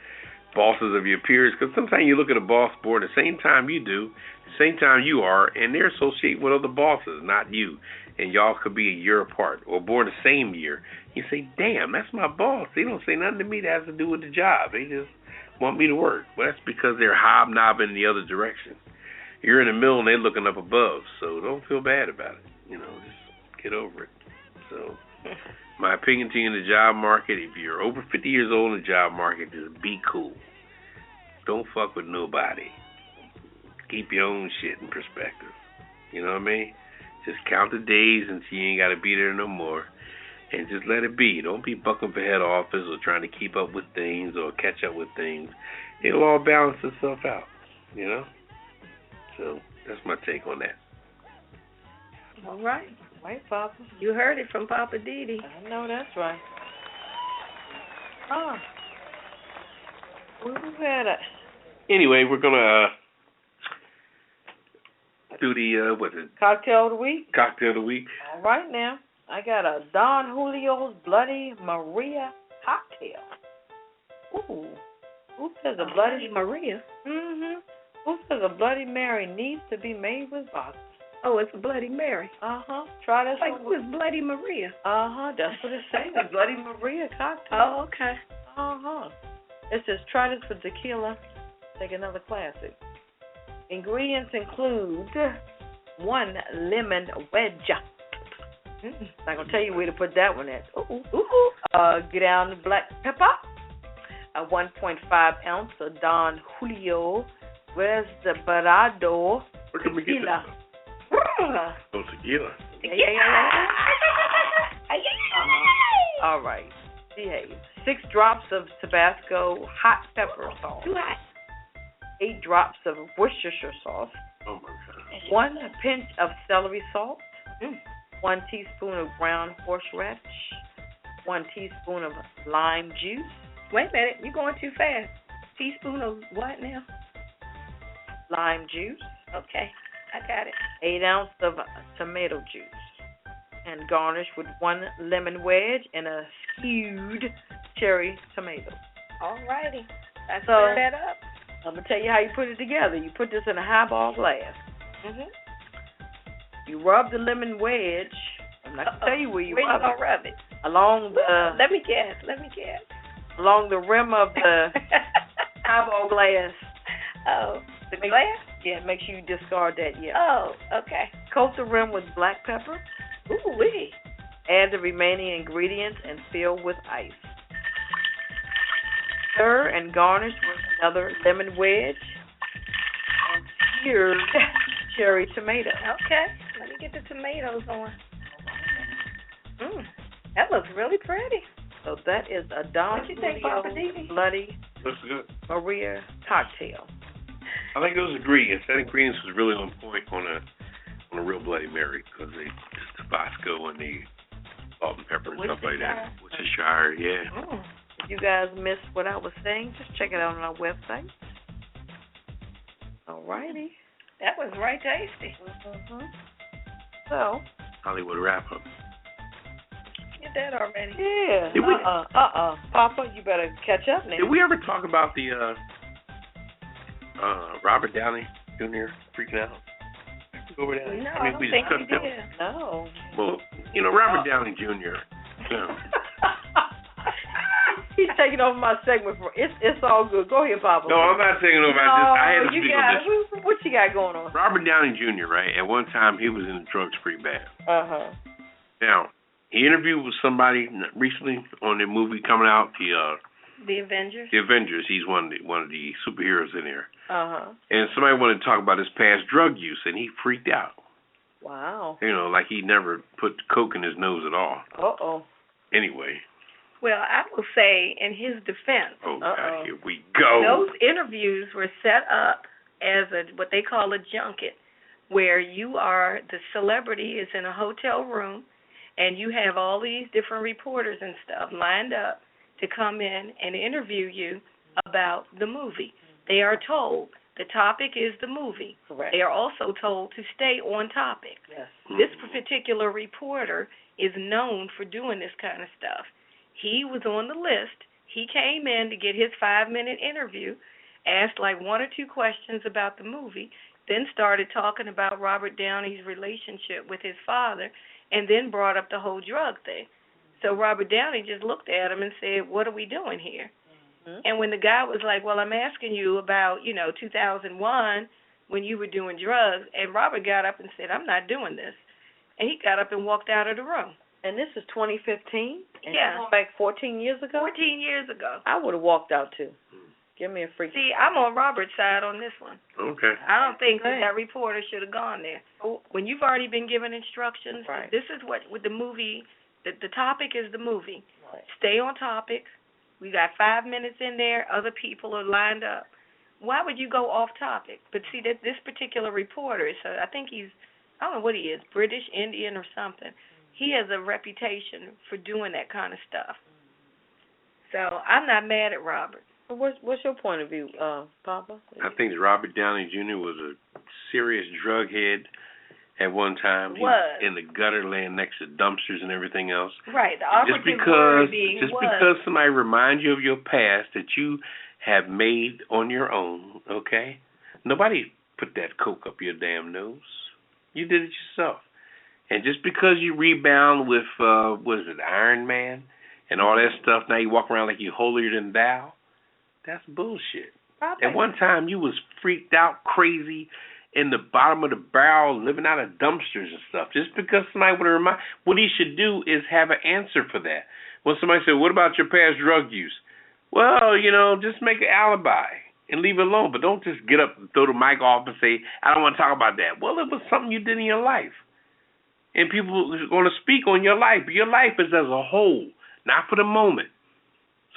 bosses of your peers, because sometimes you look at a boss board at the same time you do, the same time you are, and they're associated with other bosses, not you. And y'all could be a year apart or born the same year. You say, damn, that's my boss. They don't say nothing to me that has to do with the job. They just want me to work. Well, that's because they're hobnobbing in the other direction. You're in the middle and they're looking up above, so don't feel bad about it. Just get over it. So my opinion to you in the job market, if you're over 50 years old in the job market, just be cool. Don't fuck with nobody. Keep your own shit in perspective. You know what I mean? Just count the days until you ain't got to be there no more. And just let it be. Don't be bucking for head office or trying to keep up with things or catch up with things. It'll all balance itself out, So that's my take on that. All right. Right, Papa. You heard it from Poppa DD. I know that's right. Who had it? Anyway, we're going to do the, Cocktail of the week? Cocktail of the week. All right now. I got a Don Julio's Bloody Maria cocktail. Ooh. Who says a Bloody Maria? Mm-hmm. Who says a Bloody Mary needs to be made with vodka? Oh, it's a Bloody Mary. Uh-huh. Try this one. Like, who's Bloody Maria? Uh-huh. That's what it's saying. A Bloody Maria cocktail. Oh, okay. Uh-huh. It says, try this with tequila. Take another classic. Ingredients include 1 lemon wedge. Not going to tell you where to put that one at. Ground black pepper. 1.5 ounce of Don Julio Resbarado tequila. Oh, tequila. All right. Behave. 6 drops of Tabasco hot pepper sauce. Too hot. 8 drops of Worcestershire sauce. Oh, my God. 1 pinch of celery salt. 1 teaspoon of ground horseradish. 1 teaspoon of lime juice. Wait a minute. You're going too fast. Teaspoon of what now? Lime juice. Okay. I got it. 8 ounces of tomato juice. And garnish with 1 lemon wedge and a stewed cherry tomato. All righty. Let's stir that up. I'm going to tell you how you put it together. You put this in a highball glass. Mm-hmm. You rub the lemon wedge. I'm not going to tell you where you rub it. Rub it? Along the... Let me guess. Along the rim of the highball glass. Oh, the glass? Yeah, make sure you discard that, yeah. Oh, okay. Coat the rim with black pepper. Ooh-wee. Add the remaining ingredients and fill with ice. Stir and garnish with another lemon wedge and seared cherry tomato. Okay, let me get the tomatoes on. That looks really pretty. So that is a Don Julio Bloody Looks good. Maria cocktail. I think those ingredients. That ingredients was really on point on a real Bloody Mary because they just Tabasco and the salt and pepper and stuff like that. Worcestershire, yeah. If you guys missed what I was saying, just check it out on our website. All righty. That was right tasty. So, Hollywood wrap up. Get that already. Yeah. Papa, you better catch up now. Did we ever talk about the Robert Downey Jr. freaking out? Over there? No, I don't think we did. No. Well, Robert Downey Jr. He's taking over my segment. It's all good. Go ahead, Papa. No, I'm not taking over. I had to speak on this. What you got going on? Robert Downey Jr., right? At one time, he was in the drugs pretty bad. Now, he interviewed with somebody recently on the movie coming out, The Avengers. The Avengers. He's one of the superheroes in there. And somebody wanted to talk about his past drug use, and he freaked out. Wow. Like he never put coke in his nose at all. Anyway. Well, I will say, in his defense, God, here we go. Those interviews were set up as what they call a junket, where you are, the celebrity is in a hotel room, and you have all these different reporters and stuff lined up to come in and interview you about the movie. They are told the topic is the movie. Correct. They are also told to stay on topic. Yes. This particular reporter is known for doing this kind of stuff. He was on the list. He came in to get his 5-minute interview, asked like 1 or 2 questions about the movie, then started talking about Robert Downey's relationship with his father, and then brought up the whole drug thing. So Robert Downey just looked at him and said, what are we doing here? Mm-hmm. And when the guy was like, well, I'm asking you about, 2001 when you were doing drugs, and Robert got up and said, I'm not doing this. And he got up and walked out of the room. And this is 2015? And yeah. Going back 14 years ago? 14 years ago. I would have walked out too. Give me a freak. See, I'm on Robert's side on this one. Okay. I don't think that reporter should have gone there. When you've already been given instructions, right. This is what, with the movie, the topic is the movie. Right. Stay on topic. We got 5 minutes in there. Other people are lined up. Why would you go off topic? But see, that this particular reporter, I think I don't know what he is, British, Indian, or something. He has a reputation for doing that kind of stuff. So I'm not mad at Robert. What's your point of view, Papa? I think Robert Downey Jr. was a serious drug head at one time. He was in the gutter laying next to dumpsters and everything else. Right. The operative word being because somebody reminds you of your past that you have made on your own, okay? Nobody put that coke up your damn nose. You did it yourself. And just because you rebound with, Iron Man and all that stuff, now you walk around like you're holier than thou, that's bullshit. Probably. At one time, you was freaked out, crazy, in the bottom of the barrel, living out of dumpsters and stuff. Just because somebody would remind, what he should do is have an answer for that. When somebody said, what about your past drug use? Well, just make an alibi and leave it alone. But don't just get up and throw the mic off and say, I don't want to talk about that. Well, it was something you did in your life. And people are going to speak on your life. But your life is as a whole, not for the moment.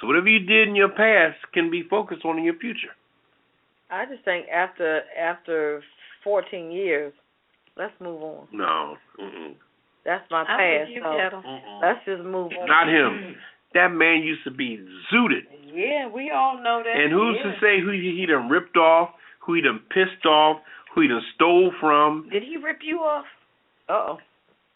So whatever you did in your past can be focused on in your future. I just think after 14 years, let's move on. No. Mm-mm. That's my past. So let's just move on. Not him. That man used to be zooted. Yeah, we all know that. And who's to say who he done ripped off, who he done pissed off, who he done stole from? Did he rip you off? Uh-oh.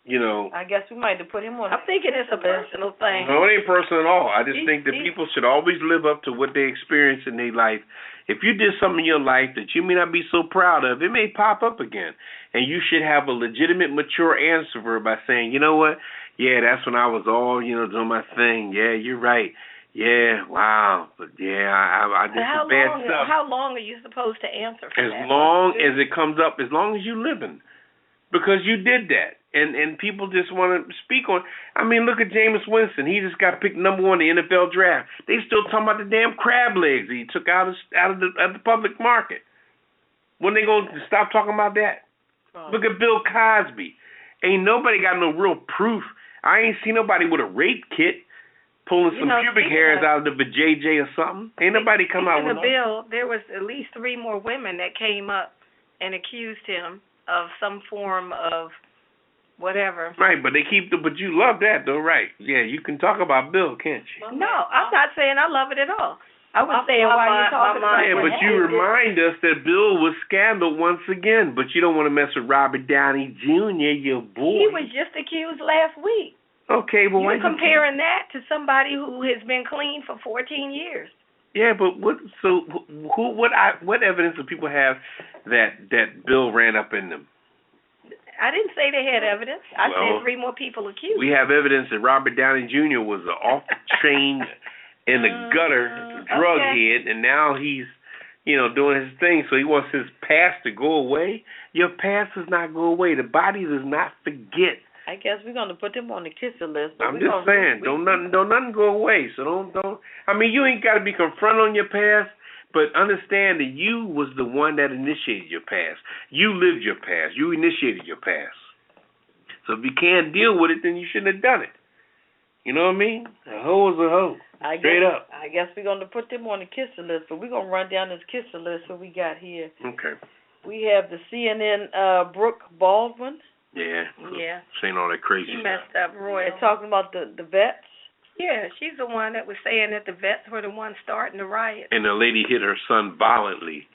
I guess we might have put him on. I'm thinking it's a personal thing. No, it ain't personal at all. I just think that people should always live up to what they experience in their life. If you did something in your life that you may not be so proud of, it may pop up again. And you should have a legitimate, mature answer for it by saying, you know what? Yeah, that's when I was all, doing my thing. Yeah, you're right. Yeah, wow. But yeah, I did some bad stuff. How long are you supposed to answer for that? As long as it comes up, as long as you're living. Because you did that. And people just want to speak on. I mean, look at Jameis Winston. He just got picked number 1 in the NFL draft. They still talking about the damn crab legs he took out of the public market. When they going to stop talking about that? Look at Bill Cosby. Ain't nobody got no real proof. I ain't seen nobody with a rape kit pulling some pubic hairs out of the vajayjay or something. Ain't nobody come out with Bill, there was at least 3 more women that came up and accused him of some form of whatever. Right, but but you love that though, right? Yeah, you can talk about Bill, can't you? No, I'm not saying I love it at all. I was saying why you talking about it. Yeah, but you remind us that Bill was scandaled once again, but you don't want to mess with Robert Downey Jr., your boy. He was just accused last week. Okay, but you're comparing that to somebody who has been clean for 14 years. Yeah, but what evidence do people have that Bill ran up in them? I didn't say they had evidence. I said 3 more people accused. We have evidence that Robert Downey Jr. was an off-the-chain, in the gutter drug head, and now he's, doing his thing. So he wants his past to go away. Your past does not go away. The body does not forget. I guess we're gonna put them on the kisser list. I'm just saying, don't nothing go away. So don't. I mean, you ain't got to be confronted on your past, but understand that you was the one that initiated your past. You lived your past. You initiated your past. So if you can't deal with it, then you shouldn't have done it. You know what I mean? A hoe is a hoe. Straight up. I guess we're gonna put them on the kisser list, but we're gonna run down this kisser list. What we got here? Okay. We have the CNN Brooke Baldwin. Yeah. Yeah. Saying all that crazy stuff. She messed up royal. They're talking about the vets. Yeah, she's the one that was saying that the vets were the ones starting the riot. And the lady hit her son violently.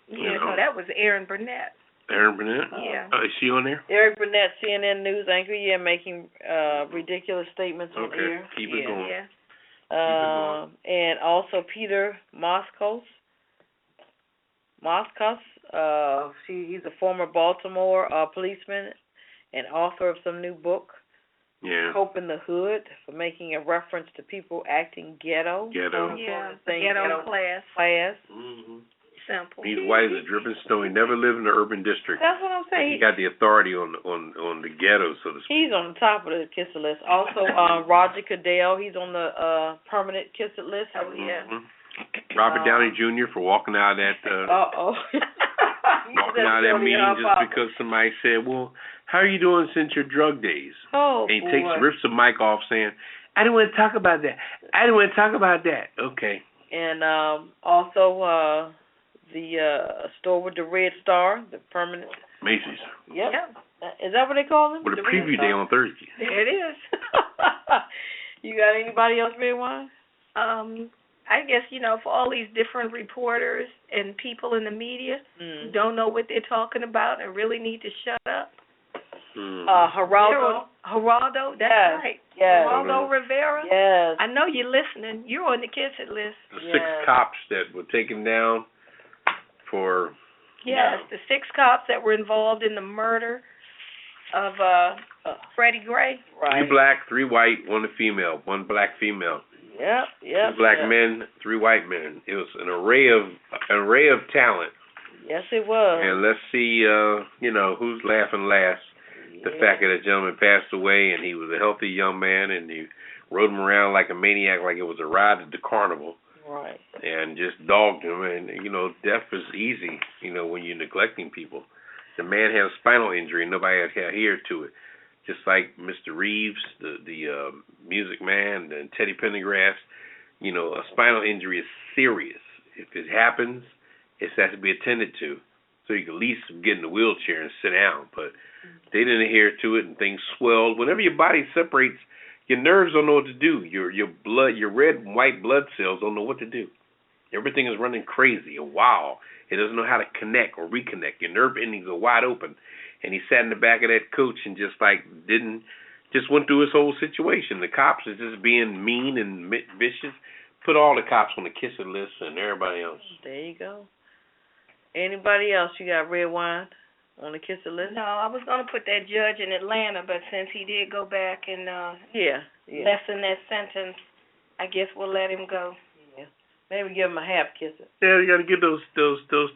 Yeah, no, that was Erin Burnett. Erin Burnett? Yeah. Is she on there? Erin Burnett, CNN news anchor, making ridiculous statements on air. Keep it going. Yeah. And also Peter Moskos. He's a former Baltimore policeman and author of some new book. Yeah. Hope in the Hood, for making a reference to people acting ghetto. Ghetto. Yeah, ghetto class. Mm-hmm. Simple. He's white as a dripping snow. He never lived in the urban district. That's what I'm saying. He got the authority on the ghetto, so to speak. He's on the top of the kiss it list. Also, Roger Cadell, he's on the permanent kiss it list. Oh, yeah. Mm-hmm. Robert Downey Jr. for walking out that walking out that meeting just because somebody said, "Well, how are you doing since your drug days?" Oh, and he rips the mic off saying, "I didn't want to talk about that. I didn't want to talk about that." Okay. And also the store with the red star, the permanent. Macy's. Yep. Is that what they call them? With a preview day on Thursday. It is. You got anybody else, Redwine? I guess, for all these different reporters and people in the media who don't know what they're talking about and really need to shut up. Geraldo, that's right. Yes. Geraldo Rivera. Yes. I know you're listening. You're on the kiss it list. The 6 cops that were taken down for... Yes, the 6 cops that were involved in the murder of Freddie Gray. Right. 2 black, 3 white, 1 female, 1 black female. Yep. 2 black men, 3 white men. It was an array of talent. Yes, it was. And let's see, who's laughing last. The fact that a gentleman passed away and he was a healthy young man and he rode him around like a maniac, like it was a ride at the carnival. Right. And just dogged him. And, death is easy, when you're neglecting people. The man had a spinal injury and nobody had adhered to it. Just like Mr. Reeves, the music man, and Teddy Pendergrass, a spinal injury is serious. If it happens, it has to be attended to. So you can at least get in the wheelchair and sit down. But they didn't adhere to it and things swelled. Whenever your body separates, your nerves don't know what to do. Your blood, your red and white blood cells don't know what to do. Everything is running crazy and wild. It doesn't know how to connect or reconnect. Your nerve endings are wide open. And he sat in the back of that coach and just went through his whole situation. The cops is just being mean and vicious. Put all the cops on the kiss it list and everybody else. There you go. Anybody else? You got Redwine on the kiss it list? No, I was going to put that judge in Atlanta, but since he did go back and lessen that sentence, I guess we'll let him go. Maybe give him a half kiss it. Yeah, you got to give those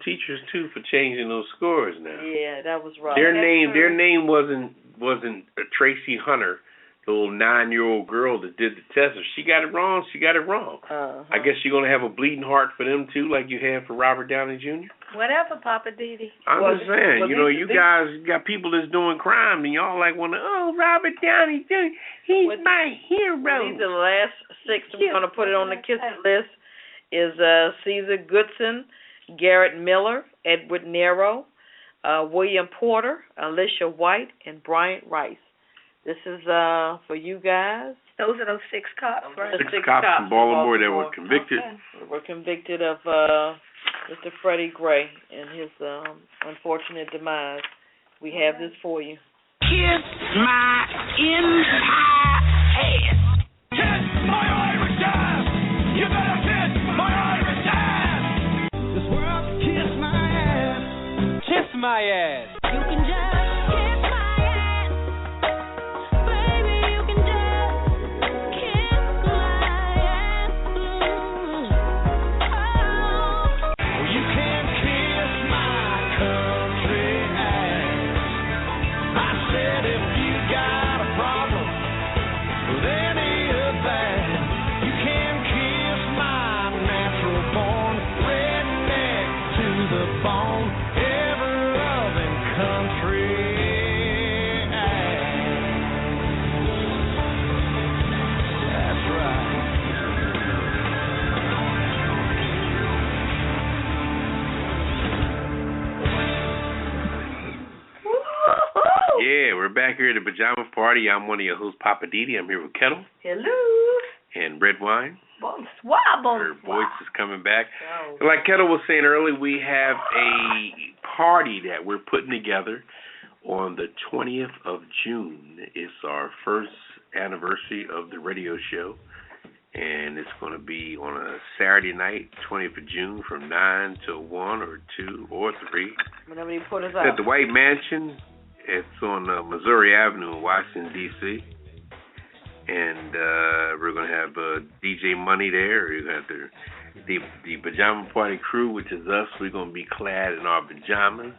teachers too for changing those scores now. Yeah, that was right. Their name wasn't Tracy Hunter, the little 9-year-old girl that did the test. If she got it wrong, she got it wrong. I guess you're gonna have a bleeding heart for them too, like you had for Robert Downey Jr. Whatever, Poppa DD. I'm just saying, you guys got people that's doing crime, and y'all Robert Downey Jr. He's my hero. These are the last 6 we're gonna put it on the kiss it list. Is Caesar Goodson, Garrett Miller, Edward Nero, William Porter, Alicia White, and Bryant Rice. This is for you guys. Those are those 6 cops, right? 6 cops from Baltimore that were convicted. Okay. Were convicted of Mr. Freddie Gray and his unfortunate demise. We have this for you. Kiss my entire ass. Kiss my Irish ass. You better kiss my Irish ass. This world kiss my ass. Kiss my ass. You can just kiss my ass. Baby, you can just kiss my ass. Oh. You can kiss my country ass. I said if you got a problem with any of that, you can kiss my natural born redneck to the bone, ever loving country ass. That's right. Yeah, we're back here at the Pajama Party. I'm one of your hosts, Poppa DD. I'm here with Ketel. Hello. And Redwine. Bonsoir. Her voice is coming back. Oh. Like Ketel was saying earlier, we have a party that we're putting together on the 20th of June. It's our first anniversary of the radio show. And it's going to be on a Saturday night, 20th of June, from 9 till 1 or 2 or 3. Whenever you put us It's at the White Mansion. It's on Missouri Avenue in Washington, D.C. And we're going to have DJ Money there. We're going to have the Pajama Party Crew, which is us. We're going to be clad in our pajamas.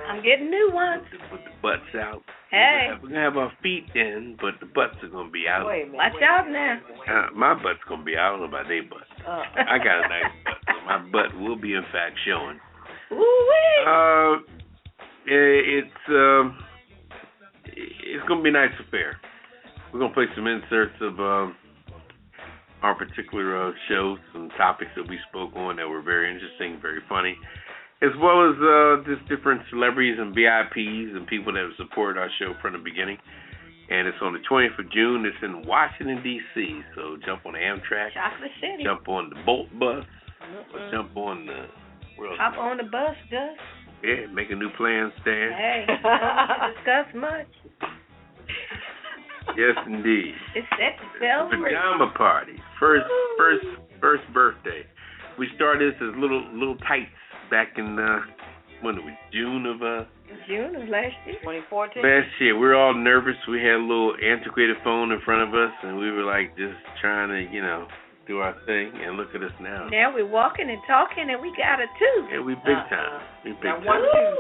I'm getting new ones. Put the butts out. Hey. We're going to have our feet in, but the butts are going to be out. Watch out now. My butt's going to be out. I don't know about their butts. I got a nice butt, so my butt will be, in fact, showing. Ooh-wee. It's going to be a nice affair. We're going to play some inserts of our particular shows, some topics that we spoke on that were very interesting, very funny, as well as just different celebrities and VIPs and people that have supported our show from the beginning. And it's on the 20th of June. It's in Washington, D.C. So jump on the Amtrak. Chocolate City. Jump on the Bolt bus. Or jump on the... Hop on the bus, Gus. Yeah, make a new plan, Stan. Hey, don't discuss much. Yes, indeed. It's set to celebrate. Pajama party. First birthday. We started this as little tights back in when it was June of last year. 2014. Last year. We were all nervous. We had a little antiquated phone in front of us, and we were like just trying to, do our thing. And look at us now. Now we're walking and talking, and we got a two. Yeah, we big time. We big time.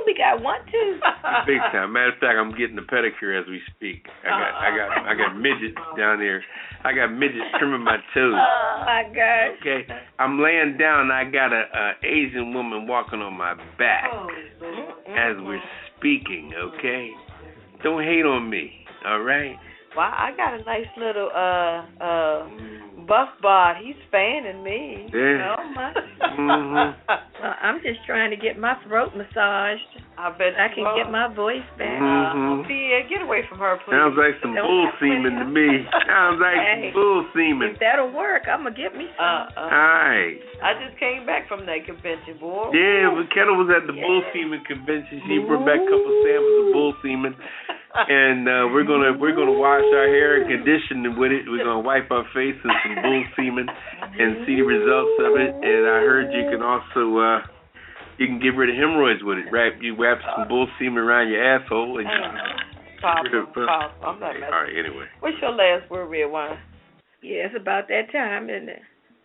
We got 1, 2. We big time. Matter of fact, I'm getting a pedicure as we speak. I got midgets down there. I got midgets trimming my toes. Oh my gosh. Okay, I'm laying down. And I got a Asian woman walking on my back as we're speaking. Okay, don't hate on me. All right. Well, I got a nice little buff bod. He's fanning me. Yeah. Oh my. Well, I'm just trying to get my throat massaged. I bet I can get my voice back. Pierre, get away from her, please. Sounds like some bull semen to me. Sounds like some bull semen. If that'll work, I'm gonna get me some. All right. I just came back from that convention, boy. Yeah, but Ketel was at the bull semen convention. She brought back a couple samples of bull semen. And we're gonna wash our hair and condition it with it. We're gonna wipe our face in some bull semen and see the results of it. And I heard you can also you can get rid of hemorrhoids with it. You wrap some bull semen around your asshole and Pop, I'm not messing. All right, anyway. What's your last word, Redwine? Yeah, it's about that time, isn't it?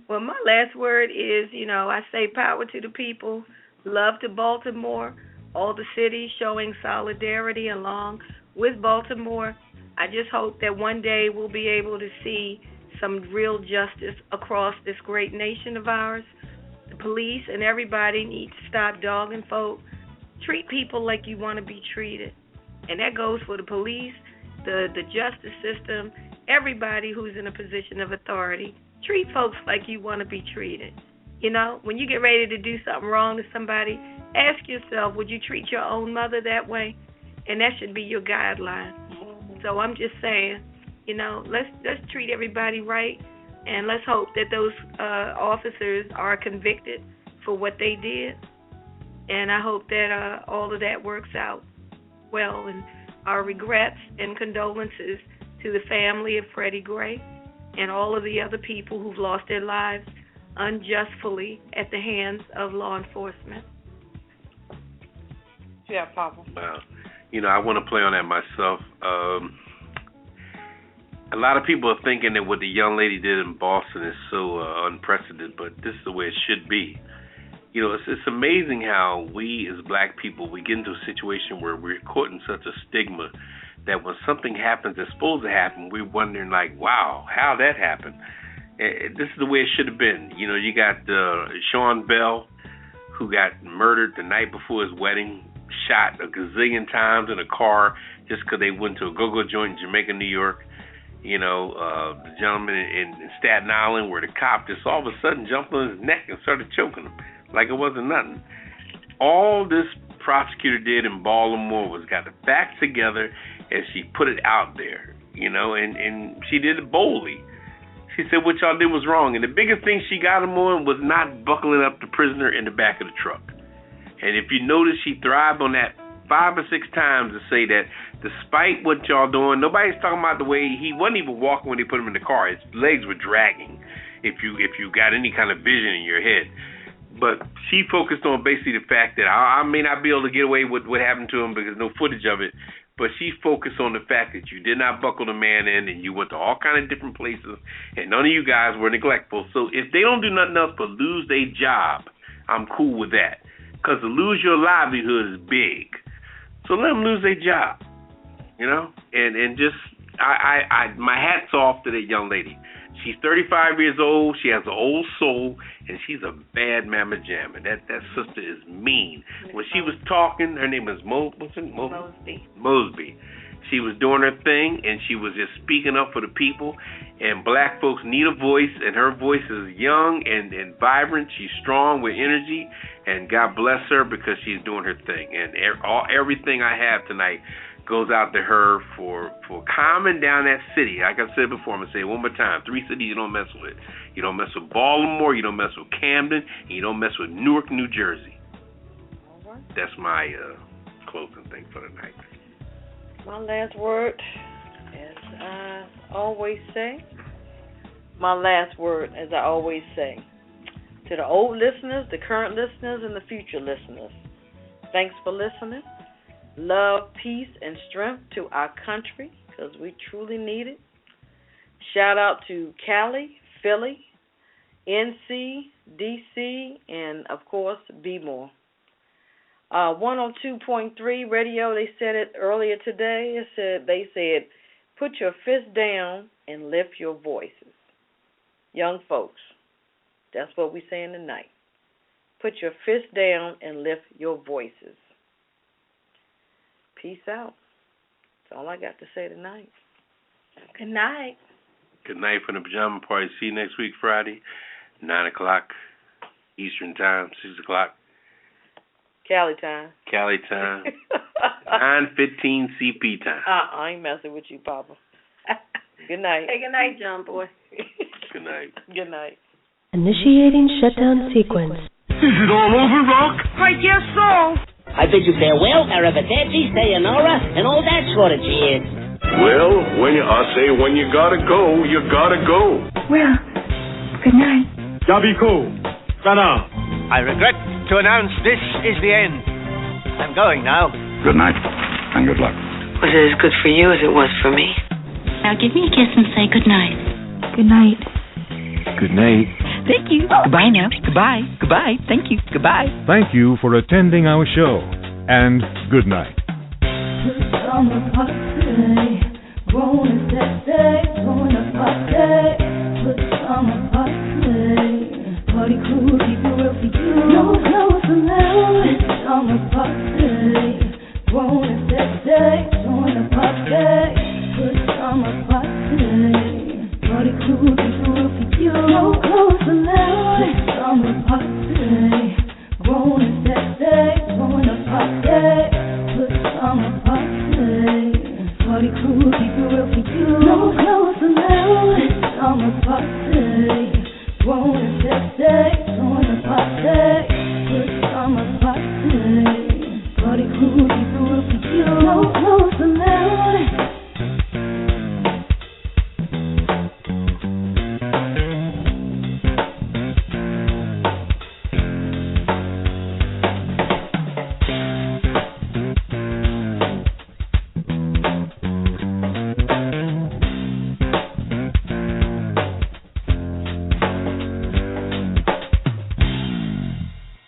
Well, my last word is, I say power to the people, love to Baltimore, all the cities showing solidarity along with Baltimore. I just hope that one day we'll be able to see some real justice across this great nation of ours. The police and everybody need to stop dogging folk. Treat people like you want to be treated. And that goes for the police, the justice system, everybody who's in a position of authority. Treat folks like you want to be treated. When you get ready to do something wrong to somebody, ask yourself, would you treat your own mother that way? And that should be your guideline. So I'm just saying, let's treat everybody right, and let's hope that those officers are convicted for what they did. And I hope that all of that works out well. And our regrets and condolences to the family of Freddie Gray and all of the other people who've lost their lives unjustly at the hands of law enforcement. Yeah, Papa. Wow. I want to play on that myself. A lot of people are thinking that what the young lady did in Boston is so unprecedented, but this is the way it should be. It's amazing how we as black people, we get into a situation where we're caught in such a stigma that when something happens that's supposed to happen, we're wondering like, wow, how that happened. This is the way it should have been. You got Sean Bell, who got murdered the night before his wedding, shot a gazillion times in a car just because they went to a go-go joint in Jamaica, New York. The gentleman in Staten Island where the cop just all of a sudden jumped on his neck and started choking him like it wasn't nothing. All this prosecutor did in Baltimore was got the facts together and she put it out there, and she did it boldly. She said what y'all did was wrong, and the biggest thing she got him on was not buckling up the prisoner in the back of the truck. And if you notice, she thrived on that 5 or 6 times to say that despite what y'all doing, nobody's talking about the way he wasn't even walking when they put him in the car. His legs were dragging. If you got any kind of vision in your head. But she focused on basically the fact that I may not be able to get away with what happened to him because no footage of it, but she focused on the fact that you did not buckle the man in and you went to all kind of different places and none of you guys were neglectful. So if they don't do nothing else but lose their job, I'm cool with that. Because to lose your livelihood is big. So let them lose their job, you know? And just, my hat's off to that young lady. She's 35 years old. She has an old soul, and she's a bad mamma jamma. That sister is mean. When she was talking, her name was Mosby. She was doing her thing, and she was just speaking up for the people. And black folks need a voice, and her voice is young and vibrant. She's strong with energy, and God bless her because she's doing her thing. And everything I have tonight goes out to her for calming down that city. Like I said before, I'm going to say it one more time. 3 cities you don't mess with. You don't mess with Baltimore, you don't mess with Camden, and you don't mess with Newark, New Jersey. All right. That's my closing thing for the night. My last word, as I always say, to the old listeners, the current listeners, and the future listeners, thanks for listening. Love, peace, and strength to our country, because we truly need it. Shout out to Cali, Philly, NC, DC, and, of course, B-More. 102.3 radio, they said it earlier today. They said, put your fist down and lift your voices. Young folks, that's what we're saying tonight. Put your fist down and lift your voices. Peace out. That's all I got to say tonight. Good night. Good night from the Pajama Party. See you next week, Friday, 9 o'clock Eastern Time, 6 o'clock. Cali time. 9:15 CP time. I ain't messing with you, Papa. Good night. Hey, good night, John boy. Good night. Good night. Initiating shutdown sequence. Is it all over, Rock? I guess so. I bid you farewell, arrivederci, sayonara, and all that sort of cheers. Well, when you gotta go, you gotta go. Well, good night. Yabiko. Sana. I regret to announce this is the end. I'm going now. Good night, and good luck. Was it as good for you as it was for me? Now give me a kiss and say good night. Good night. Good night. Thank you. Goodbye now. Goodbye. Goodbye. Thank you. Goodbye. Thank you for attending our show, and good night. Pajama Party, grown and sexy, throwing a party. Pajama Party Crew, keep it real for you. No clothes allowed. Pajama Party, grown and sexy, throwing a party. Pajama Party Crew.